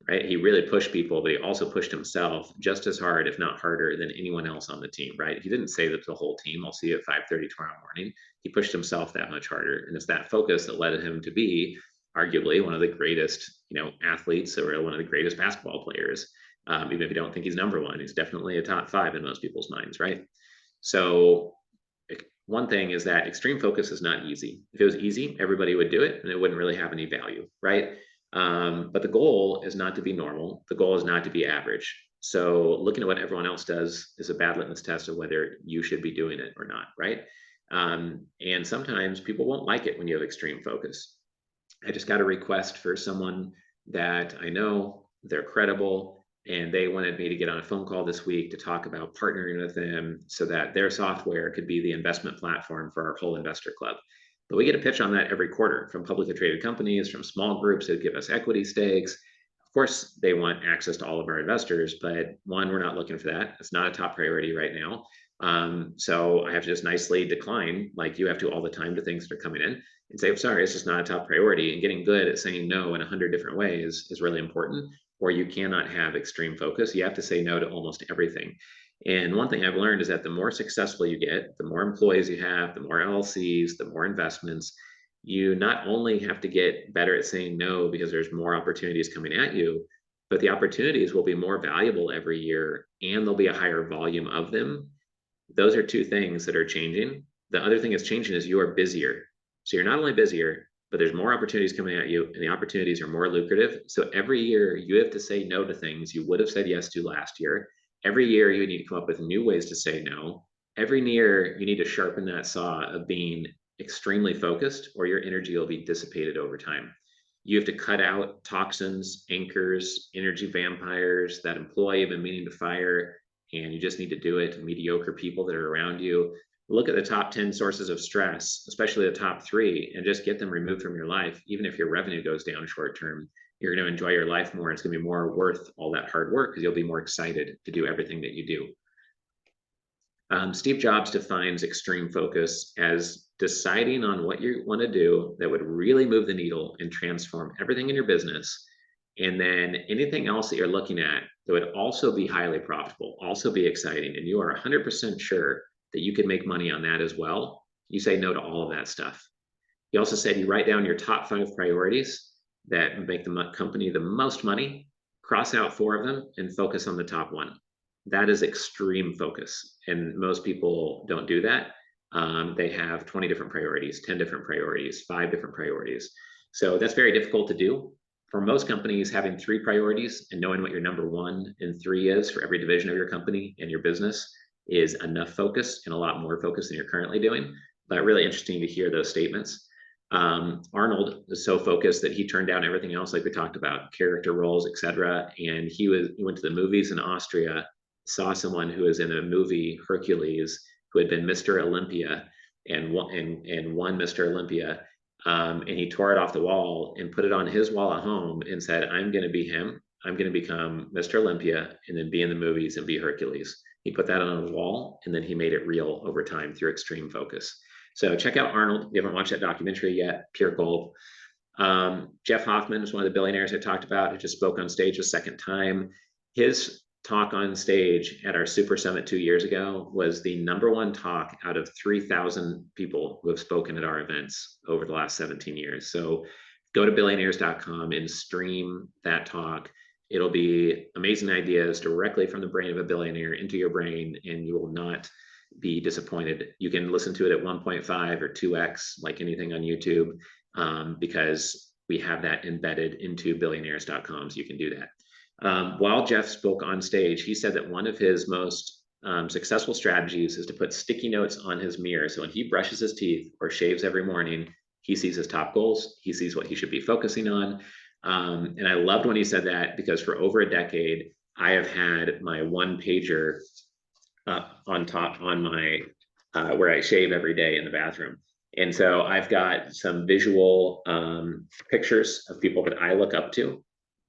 Right? He really pushed people, but he also pushed himself just as hard, if not harder, than anyone else on the team. Right? He didn't say that to the whole team, "I'll see you at 5:30 tomorrow morning." He pushed himself that much harder, and it's that focus that led him to be arguably one of the greatest, athletes, or one of the greatest basketball players. Even if you don't think he's #1, he's definitely a top 5 in most people's minds, right? So one thing is that extreme focus is not easy. If it was easy, everybody would do it and it wouldn't really have any value, right? But the goal is not to be normal. The goal is not to be average. So looking at what everyone else does is a bad litmus test of whether you should be doing it or not, right? And sometimes people won't like it when you have extreme focus. I just got a request for someone that I know they're credible, and they wanted me to get on a phone call this week to talk about partnering with them so that their software could be the investment platform for our whole investor club. But we get a pitch on that every quarter from publicly traded companies, from small groups that give us equity stakes. Of course, they want access to all of our investors, but one, we're not looking for that. It's not a top priority right now. So I have to just nicely decline, like you have to all the time, to things that are coming in, and say, I'm sorry, it's just not a top priority. And getting good at saying no in 100 different ways is really important, or you cannot have extreme focus. You have to say no to almost everything. And one thing I've learned is that the more successful you get, the more employees you have, the more LLCs, the more investments, you not only have to get better at saying no because there's more opportunities coming at you, but the opportunities will be more valuable every year and there'll be a higher volume of them. Those are two things that are changing. The other thing that's changing is you are busier. So you're not only busier, but there's more opportunities coming at you and the opportunities are more lucrative. So every year you have to say no to things you would have said yes to last year. Every year you need to come up with new ways to say no. Every year you need to sharpen that saw of being extremely focused, or your energy will be dissipated over time. You have to cut out toxins, anchors, energy vampires, that employee you've been meaning to fire, and you just need to do it. Mediocre people that are around you. Look at the top 10 sources of stress, especially the top three, and just get them removed from your life. Even if your revenue goes down short term, you're going to enjoy your life more. It's going to be more worth all that hard work because you'll be more excited to do everything that you do. Steve Jobs defines extreme focus as deciding on what you want to do that would really move the needle and transform everything in your business. And then anything else that you're looking at that would also be highly profitable, also be exciting, and you are 100% sure that you could make money on that as well. You say no to all of that stuff. He also said you write down your top 5 priorities that make the company the most money, cross out 4 of them, and focus on the top 1. That is extreme focus. And most people don't do that. They have 20 different priorities, 10 different priorities, 5 different priorities. So that's very difficult to do. For most companies, having 3 priorities and knowing what your number 1 and 3 is for every division of your company and your business is enough focus, and a lot more focus than you're currently doing. But really interesting to hear those statements. Arnold is so focused that he turned down everything else, like we talked about, character roles, etc. And he went to the movies in Austria, saw someone who was in a movie, Hercules, who had been Mr. Olympia and won Mr. Olympia. And he tore it off the wall and put it on his wall at home and said, I'm going to be him. I'm going to become Mr. Olympia and then be in the movies and be Hercules. He put that on his wall and then he made it real over time through extreme focus. So check out Arnold. If you haven't watched that documentary yet, pure gold. Jeff Hoffman is one of the billionaires I talked about, who just spoke on stage a second time. His talk on stage at our Super Summit 2 years ago was the #1 talk out of 3,000 people who have spoken at our events over the last 17 years. So go to billionaires.com and stream that talk. It'll be amazing ideas directly from the brain of a billionaire into your brain, and you will not be disappointed. You can listen to it at 1.5 or 2x, like anything on YouTube, because we have that embedded into billionaires.com, so you can do that. While Jeff spoke on stage, he said that one of his most successful strategies is to put sticky notes on his mirror. So when he brushes his teeth or shaves every morning, he sees his top goals. He sees what he should be focusing on. And I loved when he said that, because for over a decade, I have had my 1-pager on top on my where I shave every day in the bathroom. And so I've got some visual pictures of people that I look up to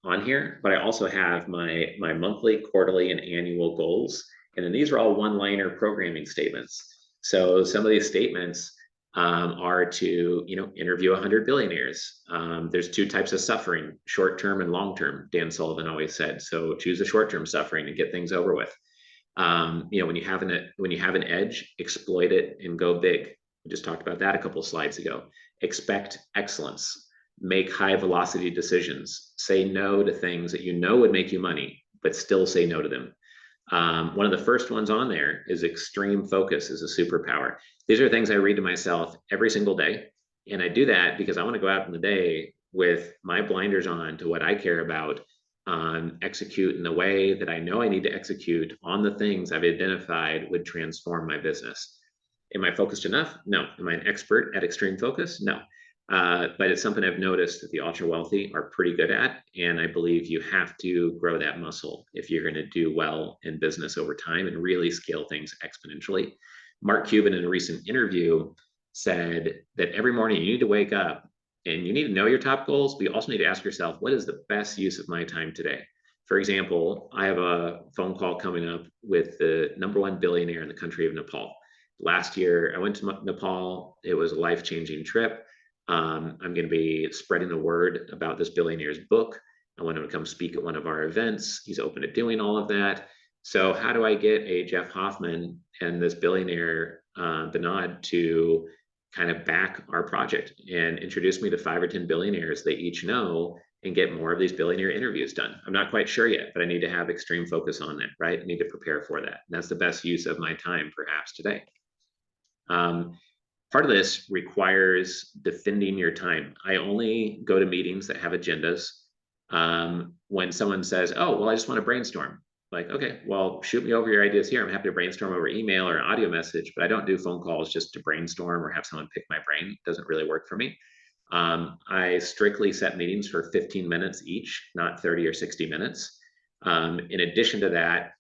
on here, but I also have my monthly, quarterly, and annual goals. And then these are all one-liner programming statements. So some of these statements are to, interview 100 billionaires. There's 2 types of suffering, short-term and long-term, Dan Sullivan always said. So choose the short-term suffering and get things over with. When you have an edge, exploit it and go big. We just talked about that a couple of slides ago. Expect excellence. Make high velocity decisions. Say no to things that you know would make you money, but still say no to them. One of the first ones on there is extreme focus is a superpower. These are things I read to myself every single day. And I do that because I want to go out in the day with my blinders on to what I care about, execute in the way that I know I need to execute on the things I've identified would transform my business. Am I focused enough? No. Am I an expert at extreme focus? No. But it's something I've noticed that the ultra wealthy are pretty good at. And I believe you have to grow that muscle if you're going to do well in business over time and really scale things exponentially. Mark Cuban, in a recent interview, said that every morning you need to wake up and you need to know your top goals, but you also need to ask yourself, what is the best use of my time today? For example, I have a phone call coming up with the #1 billionaire in the country of Nepal. Last year, I went to Nepal. It was a life-changing trip. I'm going to be spreading the word about this billionaire's book. I want him to come speak at one of our events. He's open to doing all of that. So how do I get a Jeff Hoffman and this billionaire, Bernard, to kind of back our project and introduce me to 5 or 10 billionaires they each know and get more of these billionaire interviews done? I'm not quite sure yet, but I need to have extreme focus on that, right? I need to prepare for that. And that's the best use of my time, perhaps, today. Part of this requires defending your time. I only go to meetings that have agendas. When someone says, oh, well, I just want to brainstorm, like, okay, well, shoot me over your ideas here. I'm happy to brainstorm over email or an audio message, but I don't do phone calls just to brainstorm or have someone pick my brain. It doesn't really work for me. I strictly set meetings for 15 minutes each, not 30 or 60 minutes. In addition to that,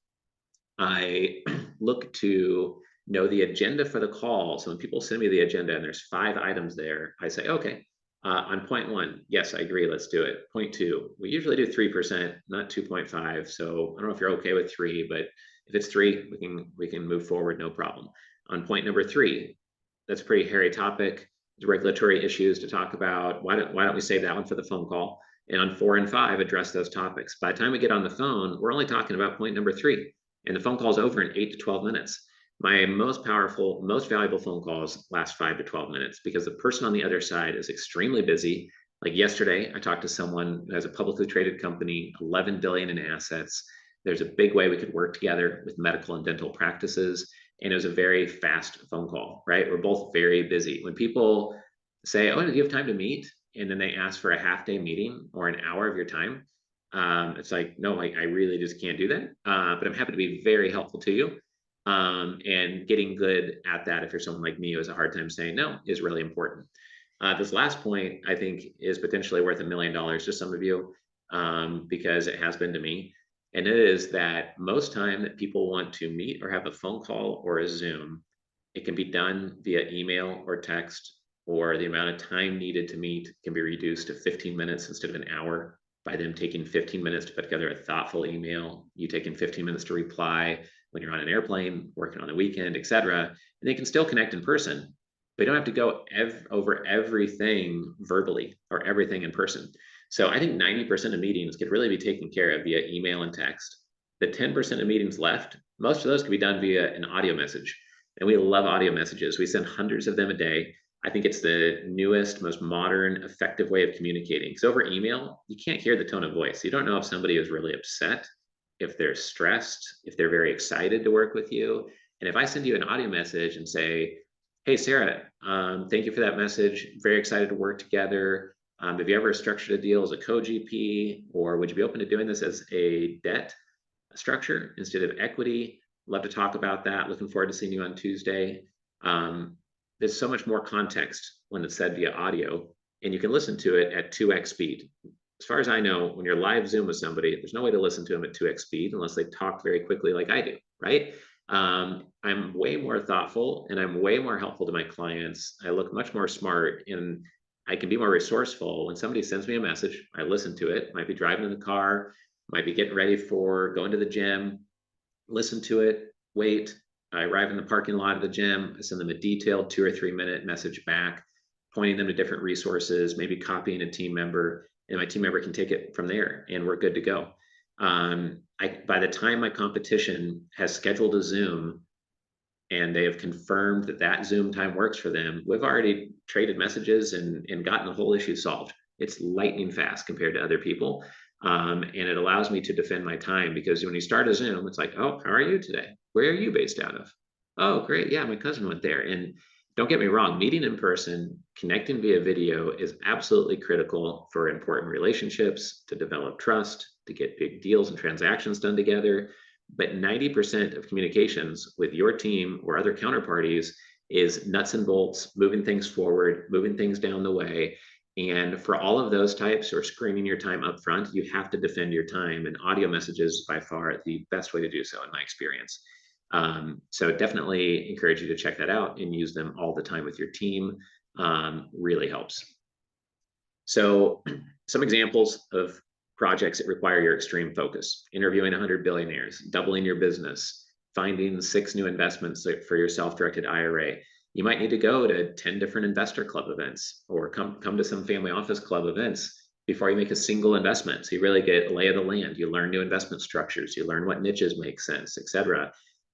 I look to know the agenda for the call. So when people send me the agenda and there's 5 items there, I say, okay, on point 1, yes, I agree, let's do it. Point 2, we usually do 3%, not 2.5. So I don't know if you're okay with 3, but if it's 3, we can move forward, no problem. On point number 3, that's a pretty hairy topic. There's regulatory issues to talk about. Why don't we save that one for the phone call? And on 4 and 5, address those topics. By the time we get on the phone, we're only talking about point number 3, and the phone call is over in 8 to 12 minutes. My most powerful, most valuable phone calls last 5 to 12 minutes because the person on the other side is extremely busy. Like yesterday, I talked to someone who has a publicly traded company, 11 billion in assets. There's a big way we could work together with medical and dental practices. And it was a very fast phone call, right? We're both very busy. When people say, oh, do you have time to meet? And then they ask for a half-day meeting or an hour of your time. It's like, no, I really just can't do that. But I'm happy to be very helpful to you. And getting good at that, if you're someone like me who has a hard time saying no, is really important. This last point, I think, is potentially worth $1 million to some of you, because it has been to me. And it is that most time that people want to meet or have a phone call or a Zoom, it can be done via email or text, or the amount of time needed to meet can be reduced to 15 minutes instead of an hour by them taking 15 minutes to put together a thoughtful email, you taking 15 minutes to reply when you're on an airplane, working on the weekend, etc. And they can still connect in person. They don't have to go over everything verbally or everything in person. So I think 90% of meetings could really be taken care of via email and text. The 10% of meetings left, most of those could be done via an audio message. And we love audio messages. We send hundreds of them a day. I think it's the newest, most modern, effective way of communicating. Because over email, you can't hear the tone of voice. You don't know if somebody is really upset, if they're stressed, if they're very excited to work with you. And if I send you an audio message and say, hey, Sarah, thank you for that message. Very excited to work together. Have you ever structured a deal as a co-GP, or would you be open to doing this as a debt structure instead of equity? Love to talk about that. Looking forward to seeing you on Tuesday. There's so much more context when it's said via audio, and you can listen to it at 2x speed. As far as I know, when you're live Zoom with somebody, there's no way to listen to them at 2x speed unless they talk very quickly like I do, right? I'm way more thoughtful and I'm way more helpful to my clients. I look much more smart and I can be more resourceful. When somebody sends me a message, I listen to it. Might be driving in the car, might be getting ready for going to the gym, listen to it, wait. I arrive in the parking lot of the gym. I send them a detailed 2 or 3 minute message back, pointing them to different resources, maybe copying a team member, and my team member can take it from there and we're good to go. By the time my competition has scheduled a Zoom and they have confirmed that that Zoom time works for them, we've already traded messages and gotten the whole issue solved. It's lightning fast compared to other people. And it allows me to defend my time, because when you start a Zoom, it's like, oh, how are you today? Where are you based out of? Oh, great. Yeah, my cousin went there. And don't get me wrong, meeting in person, connecting via video is absolutely critical for important relationships, to develop trust, to get big deals and transactions done together. But 90% of communications with your team or other counterparties is nuts and bolts, moving things forward, moving things down the way. And for all of those types, or screening your time up front, you have to defend your time. And audio messages by far the best way to do so in my experience. So definitely encourage you to check that out and use them all the time with your team. Really helps. So some examples of projects that require your extreme focus: interviewing 100 billionaires, doubling your business, finding 6 new investments for your self-directed IRA. You might need to go to 10 different investor club events, or come to some family office club events before you make a single investment. So you really get a lay of the land. You learn new investment structures, you learn what niches make sense, etc.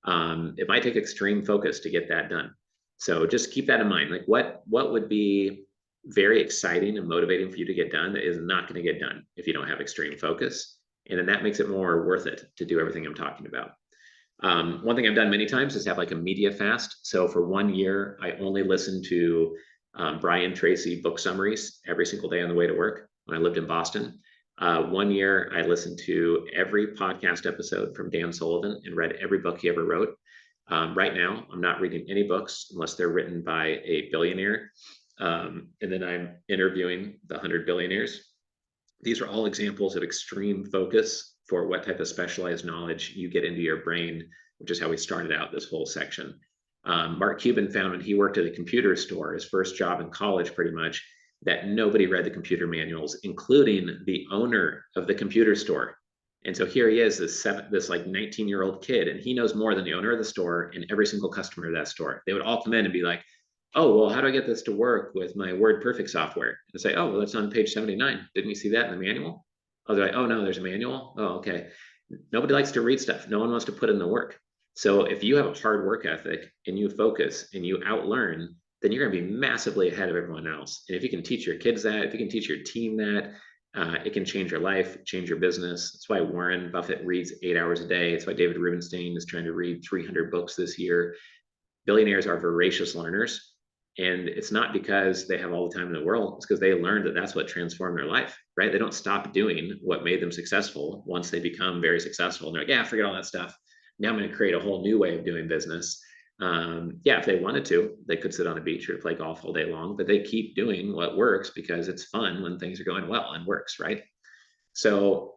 It might take extreme focus to get that done. So just keep that in mind. Like what would be very exciting and motivating for you to get done that is not going to get done if you don't have extreme focus. And then that makes it more worth it to do everything I'm talking about. One thing I've done many times is have like a media fast. So for 1 year, I only listened to Brian Tracy book summaries every single day on the way to work when I lived in Boston. 1 year, I listened to every podcast episode from Dan Sullivan and read every book he ever wrote. Right now, I'm not reading any books unless they're written by a billionaire. And then I'm interviewing the 100 billionaires. These are all examples of extreme focus for what type of specialized knowledge you get into your brain, which is how we started out this whole section. Mark Cuban found when he worked at a computer store, his first job in college pretty much, that nobody read the computer manuals, including the owner of the computer store. And so here he is, this like 19-year-old kid, and he knows more than the owner of the store and every single customer of that store. They would all come in and be like, oh, well, how do I get this to work with my WordPerfect software? And say, oh, well, that's on page 79. Didn't you see that in the manual? Oh, they're like, oh, no, there's a manual. Oh, okay. Nobody likes to read stuff. No one wants to put in the work. So if you have a hard work ethic and you focus and you outlearn, then you're going to be massively ahead of everyone else. And if you can teach your kids that, if you can teach your team that, it can change your life, change your business. That's why Warren Buffett reads 8 hours a day. It's why David Rubenstein is trying to read 300 books this year. Billionaires are voracious learners. And it's not because they have all the time in the world. It's because they learned that that's what transformed their life, right? They don't stop doing what made them successful once they become very successful. And they're like, yeah, forget all that stuff. Now I'm going to create a whole new way of doing business. Yeah, if they wanted to, they could sit on a beach or play golf all day long, but they keep doing what works because it's fun when things are going well and works, right? So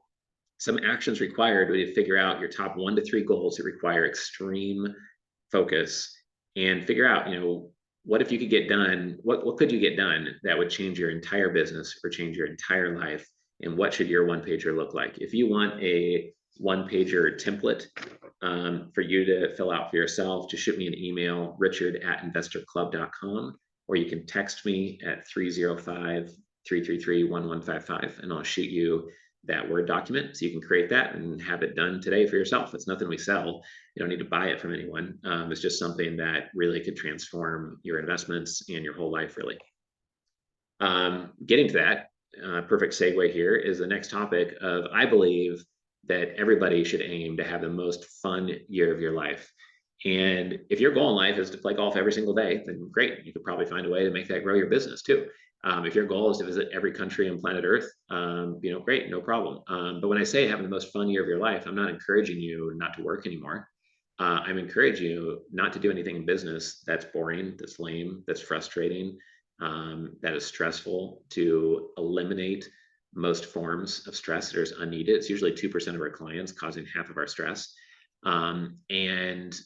some actions required would be to figure out your top 1 to 3 goals that require extreme focus, and figure out, what if you could get done, what could you get done that would change your entire business or change your entire life? And what should your one pager look like? If you want a one pager template for you to fill out for yourself, just shoot me an email, richard@investorclub.com, or you can text me at 305-333-1155, and I'll shoot you that Word document so you can create that and have it done today for yourself. It's nothing we sell. You don't need to buy it from anyone. It's just something that really could transform your investments and your whole life, really. Getting to that, perfect segue here is the next topic of, I believe that everybody should aim to have the most fun year of your life. And if your goal in life is to play golf every single day, then great. You could probably find a way to make that grow your business too. If your goal is to visit every country on planet Earth, great, no problem. But when I say having the most fun year of your life, I'm not encouraging you not to work anymore. I'm encouraging you not to do anything in business that's boring, that's lame, that's frustrating, that is stressful, to eliminate most forms of stress that are unneeded. It's usually 2% of our clients causing half of our stress. And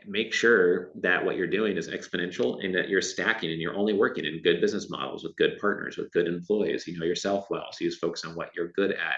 make sure that what you're doing is exponential and that you're stacking and you're only working in good business models with good partners, with good employees. You know yourself well, so you just focus on what you're good at.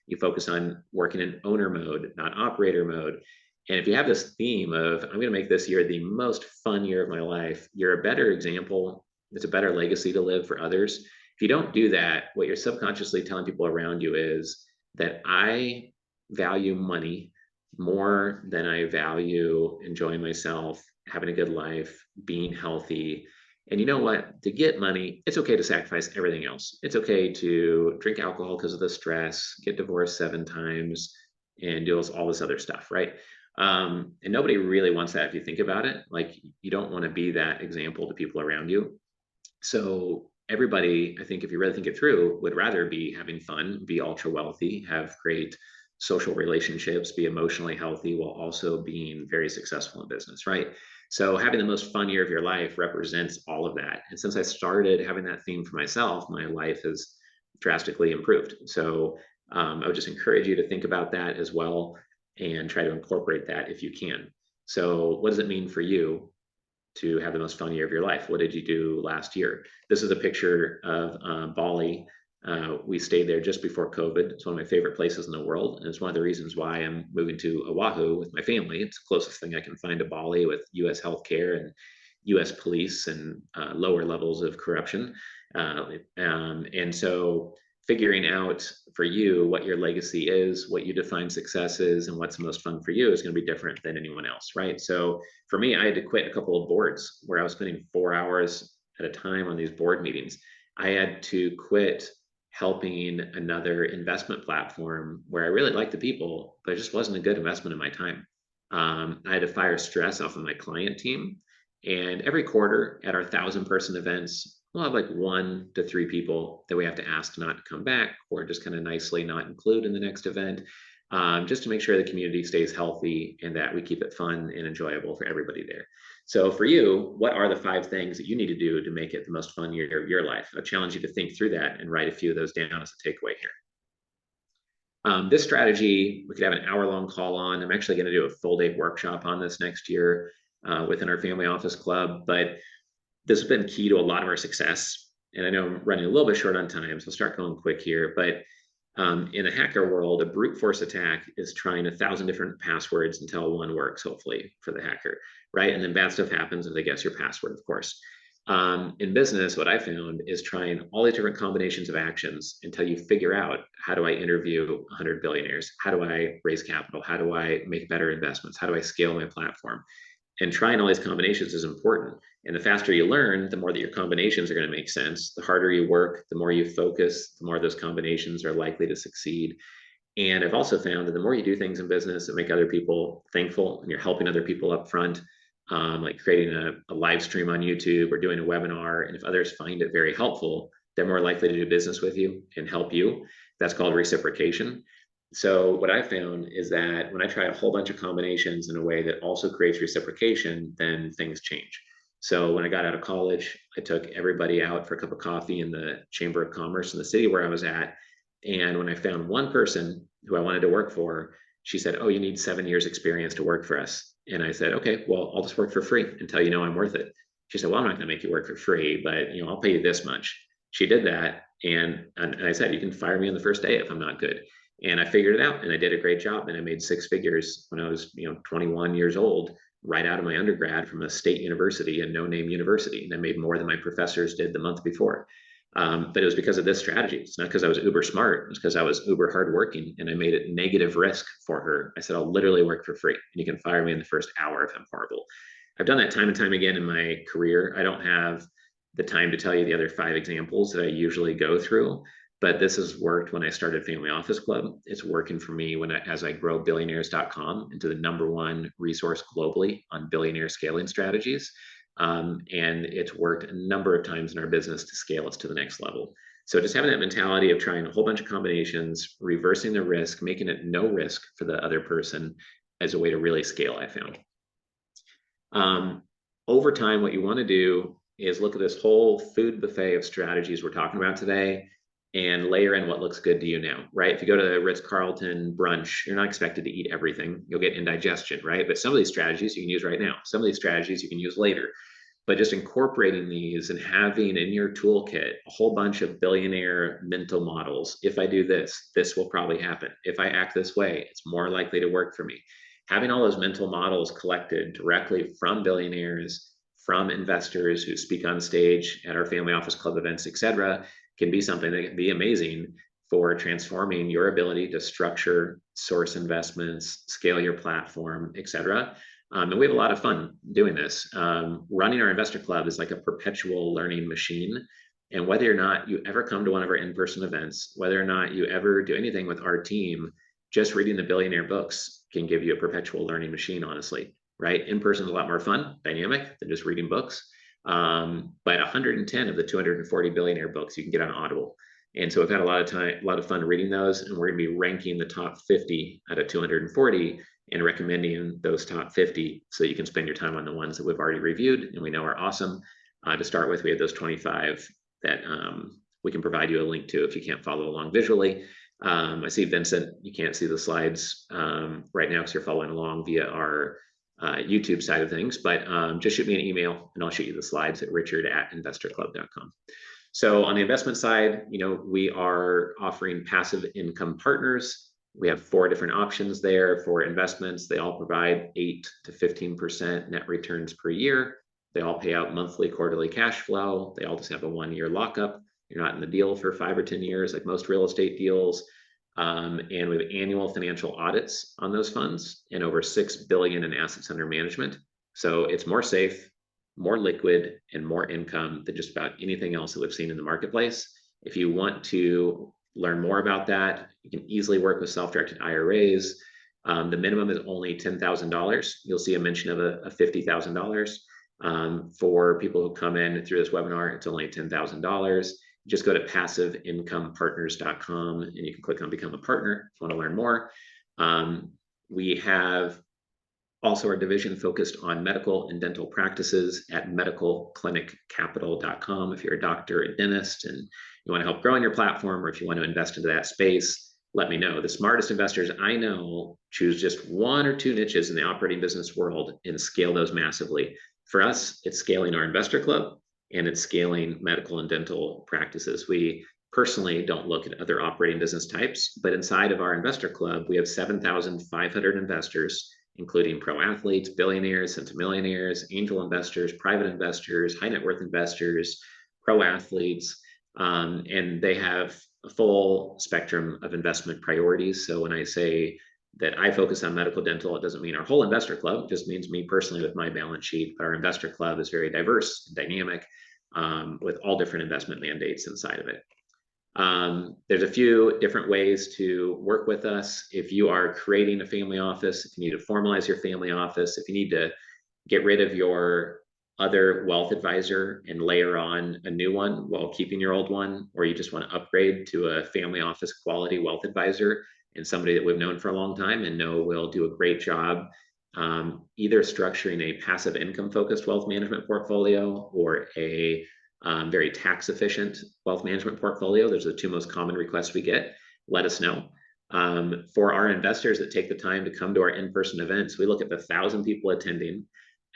You focus on working in owner mode, not operator mode. And if you have this theme of, I'm going to make this year the most fun year of my life, you're a better example. It's a better legacy to live for others. If you don't do that, what you're subconsciously telling people around you is that I value money more than I value enjoying myself, having a good life, being healthy. And you know what? To get money, it's okay to sacrifice everything else. It's okay to drink alcohol because of the stress, get divorced 7 times, and do all this other stuff, right? And nobody really wants that if you think about it. Like, you don't want to be that example to people around you. So everybody, I think, if you really think it through, would rather be having fun, be ultra wealthy, have great social relationships, be emotionally healthy while also being very successful in business, right? So having the most fun year of your life represents all of that. And since I started having that theme for myself, my life has drastically improved. So I would just encourage you to think about that as well and try to incorporate that if you can. So what does it mean for you to have the most fun year of your life? What did you do last year? This is a picture of Bali. We stayed there just before COVID. It's one of my favorite places in the world. And it's one of the reasons why I'm moving to Oahu with my family. It's the closest thing I can find to Bali with US healthcare and US police and lower levels of corruption. And so figuring out for you what your legacy is, what you define success is, and what's the most fun for you is going to be different than anyone else, right? So for me, I had to quit a couple of boards where I was spending 4 hours at a time on these board meetings. I had to quit helping another investment platform where I really liked the people, but it just wasn't a good investment of my time. I had to fire stress off of my client team. And every quarter at our 1,000-person events, we'll have like 1 to 3 people that we have to ask not to come back or just kind of nicely not include in the next event, just to make sure the community stays healthy and that we keep it fun and enjoyable for everybody there. So for you, what are the 5 things that you need to do to make it the most fun year of your life? I challenge you to think through that and write a few of those down as a takeaway here. This strategy, we could have an hour-long call on. I'm actually going to do a full-day workshop on this next year within our family office club, but this has been key to a lot of our success. And I know I'm running a little bit short on time, so I'll start going quick here. But in a hacker world, a brute force attack is trying 1,000 different passwords until one works, hopefully, for the hacker, right? And then bad stuff happens if they guess your password, of course. In business, what I found is trying all these different combinations of actions until you figure out, how do I interview 100 billionaires? How do I raise capital? How do I make better investments? How do I scale my platform? And trying all these combinations is important. And the faster you learn, the more that your combinations are going to make sense. The harder you work, the more you focus, the more those combinations are likely to succeed. And I've also found that the more you do things in business that make other people thankful and you're helping other people up front, like creating a live stream on YouTube or doing a webinar, and if others find it very helpful, they're more likely to do business with you and help you. That's called reciprocation. So what I found is that when I try a whole bunch of combinations in a way that also creates reciprocation, then things change. So when I got out of college, I took everybody out for a cup of coffee in the Chamber of Commerce in the city where I was at. And when I found one person who I wanted to work for, she said, "Oh, you need 7 years experience to work for us." And I said, "Okay, well, I'll just work for free until you know I'm worth it." She said, "Well, I'm not going to make you work for free, but I'll pay you this much." She did that. And I said, "You can fire me on the first day if I'm not good." And I figured it out and I did a great job. And I made 6 figures when I was 21 years old, right out of my undergrad from a state university, a no-name university. And I made more than my professors did the month before. But it was because of this strategy. It's not because I was uber smart. It's because I was uber hardworking and I made it negative risk for her. I said, "I'll literally work for free and you can fire me in the first hour if I'm horrible." I've done that time and time again in my career. I don't have the time to tell you the other 5 examples that I usually go through, but this has worked when I started Family Office Club. It's working for me as I grow billionaires.com into the #1 resource globally on billionaire scaling strategies. And it's worked a number of times in our business to scale us to the next level. So just having that mentality of trying a whole bunch of combinations, reversing the risk, making it no risk for the other person as a way to really scale, I found. Over time, what you want to do is look at this whole food buffet of strategies we're talking about today and layer in what looks good to you now, right? If you go to the Ritz-Carlton brunch, you're not expected to eat everything. You'll get indigestion, right? But some of these strategies you can use right now. Some of these strategies you can use later. But just incorporating these and having in your toolkit a whole bunch of billionaire mental models. If I do this, this will probably happen. If I act this way, it's more likely to work for me. Having all those mental models collected directly from billionaires, from investors who speak on stage at our family office club events, et cetera, can be something that can be amazing for transforming your ability to structure, source investments, scale your platform, et cetera. And we have a lot of fun doing this. Running our investor club is like a perpetual learning machine. And whether or not you ever come to one of our in-person events, whether or not you ever do anything with our team, just reading the billionaire books can give you a perpetual learning machine, honestly, right? In-person is a lot more fun, dynamic than just reading books. But 110 of the 240 billionaire books you can get on Audible. And so we've had a lot of fun reading those, and we're going to be ranking the top 50 out of 240 and recommending those top 50 so you can spend your time on the ones that we've already reviewed and we know are awesome. To start with, we have those 25 that we can provide you a link to if you can't follow along visually. I see Vincent, you can't see the slides right now because you're following along via our YouTube side of things, but just shoot me an email and I'll shoot you the slides at richard@investorclub.com. So on the investment side, we are offering passive income partners. We have 4 different options there for investments. They all provide 8 to 15% net returns per year. They all pay out monthly, quarterly cash flow. They all just have a 1-year lockup. You're not in the deal for 5 or 10 years like most real estate deals. And we have annual financial audits on those funds and over $6 billion in assets under management. So it's more safe, more liquid, and more income than just about anything else that we've seen in the marketplace. If you want to learn more about that, you can easily work with self-directed IRAs. The minimum is only $10,000. You'll see a mention of a $50,000. For people who come in through this webinar, it's only $10,000. Just go to passiveincomepartners.com and you can click on Become a Partner if you want to learn more. We have also our division focused on medical and dental practices at medicalcliniccapital.com. If you're a doctor, a dentist, and you want to help grow in your platform, or if you want to invest into that space, let me know. The smartest investors I know choose just 1 or 2 niches in the operating business world and scale those massively. For us, it's scaling our investor club and it's scaling medical and dental practices. We personally don't look at other operating business types, but inside of our investor club, we have 7,500 investors, including pro athletes, billionaires, centimillionaires, angel investors, private investors, high net worth investors, pro athletes, and they have a full spectrum of investment priorities. So when I say that I focus on medical dental, it doesn't mean our whole investor club, it just means me personally with my balance sheet. But our investor club is very diverse and dynamic with all different investment mandates inside of it. There's a few different ways to work with us. If you are creating a family office, if you need to formalize your family office, if you need to get rid of your other wealth advisor and layer on a new one while keeping your old one, or you just want to upgrade to a family office quality wealth advisor and somebody that we've known for a long time and know will do a great job either structuring a passive income focused wealth management portfolio or a very tax efficient wealth management portfolio. Those are the 2 most common requests we get. Let us know. For our investors that take the time to come to our in-person events, we look at the 1,000 people attending,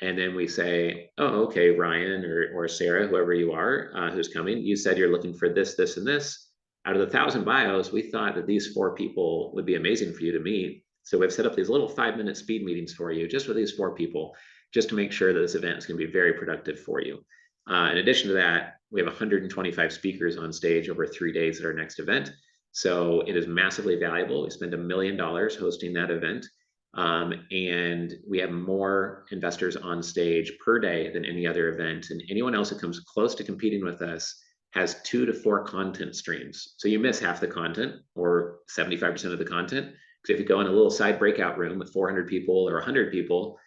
and then we say, oh, okay, Ryan or Sarah, whoever you are who's coming, you said you're looking for this, this, and this. Out of the 1,000 bios, we thought that these 4 people would be amazing for you to meet. So we've set up these little 5-minute speed meetings for you, just with these 4 people, just to make sure that this event is going to be very productive for you. In addition to that, we have 125 speakers on stage over 3 days at our next event. So it is massively valuable. We spend $1 million hosting that event. And we have more investors on stage per day than any other event. And anyone else that comes close to competing with us has 2 to 4 content streams. So you miss half the content or 75% of the content. Because if you go in a little side breakout room with 400 people or 100 people,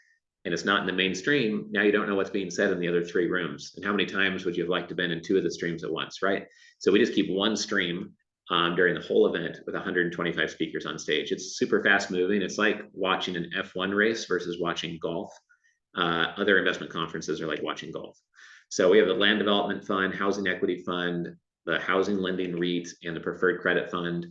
and it's not in the mainstream, now you don't know what's being said in the other 3 rooms. And how many times would you have liked to have been in 2 of the streams at once, right? So we just keep 1 stream during the whole event with 125 speakers on stage. It's super fast moving. It's like watching an F1 race versus watching golf. Other investment conferences are like watching golf. So we have the Land Development Fund, Housing Equity Fund, the Housing Lending REIT, and the Preferred Credit Fund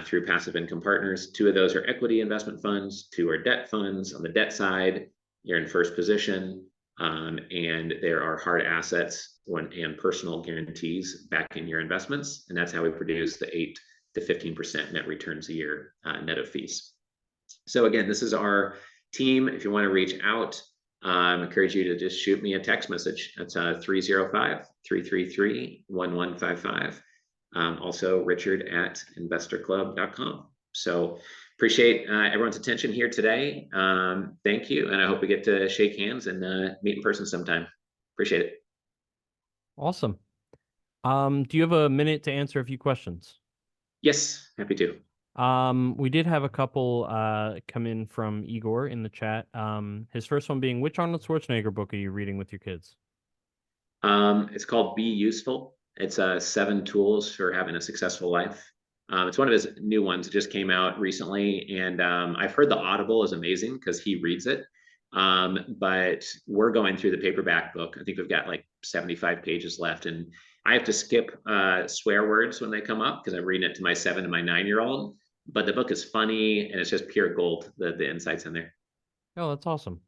through Passive Income Partners. 2 of those are equity investment funds, 2 are debt funds. On the debt side, you're in first position, and there are hard assets and personal guarantees backing your investments. And that's how we produce the 8 to 15% net returns a year net of fees. So again, this is our team. If you want to reach out, I encourage you to just shoot me a text message. That's 305-333-1155. Also richard@investorclub.com. So appreciate everyone's attention here today. Thank you. And I hope we get to shake hands and meet in person sometime. Appreciate it. Awesome. Do you have a minute to answer a few questions? Yes, happy to. We did have a couple come in from Igor in the chat. His first one being, which Arnold Schwarzenegger book are you reading with your kids? It's called Be Useful. It's 7 tools for having a successful life. It's one of his new ones that just came out recently, and I've heard the Audible is amazing because he reads it. But we're going through the paperback book. I think we've got like 75 pages left, and I have to skip swear words when they come up because I'm reading it to my 7 and my 9 year old. But the book is funny and it's just pure gold. The insights in there. Oh, that's awesome.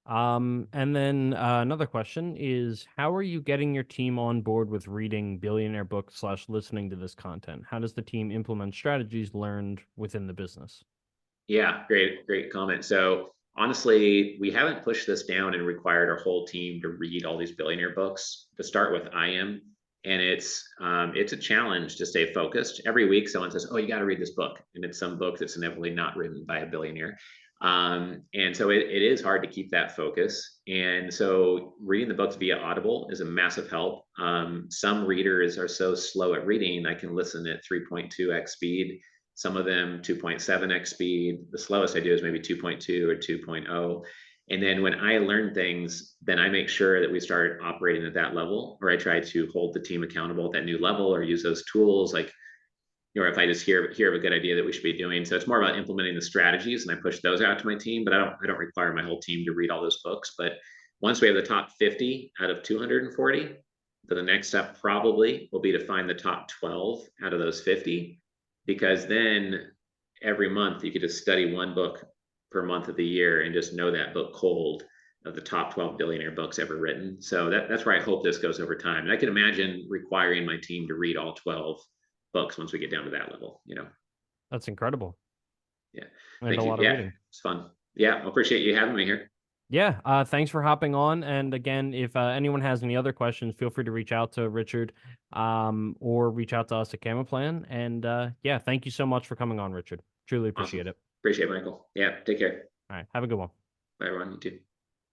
And then another question is, how are you getting your team on board with reading Billionaire books slash listening to this content? How does the team implement strategies learned within the business? Yeah, great comment. So honestly, we haven't pushed this down and required our whole team to read all these billionaire books. To start with, I am, and it's a challenge to stay focused. Every week, someone says, "Oh, you got to read this book," and it's some book that's inevitably not written by a billionaire. And so it is hard to keep that focus. And so reading the books via Audible is a massive help. Some readers are so slow at reading, I can listen at 3.2x speed, some of them 2.7x speed. The slowest I do is maybe 2.2 or 2.0. And then when I learn things, then I make sure that we start operating at that level, or I try to hold the team accountable at that new level or use those tools like, or if I just hear of a good idea that we should be doing. So it's more about implementing the strategies, and I push those out to my team, but I don't require my whole team to read all those books. But once we have the top 50 out of 240, then the next step probably will be to find the top 12 out of those 50, because then every month you could just study one book per month of the year and just know that book cold of the top 12 billionaire books ever written. So that's where I hope this goes over time. And I can imagine requiring my team to read all 12 books once we get down to that level. That's incredible. Yeah. And a Thank you. lot of Yeah, reading. it's fun. Yeah, I appreciate you having me here. Yeah, thanks for hopping on. And again, if anyone has any other questions, feel free to reach out to Richard, or reach out to us at Camaplan. And yeah, thank you so much for coming on, Richard. Truly Awesome. appreciate it. Appreciate it, Michael. Yeah, take care. All right, have a good one. Bye, everyone. You too.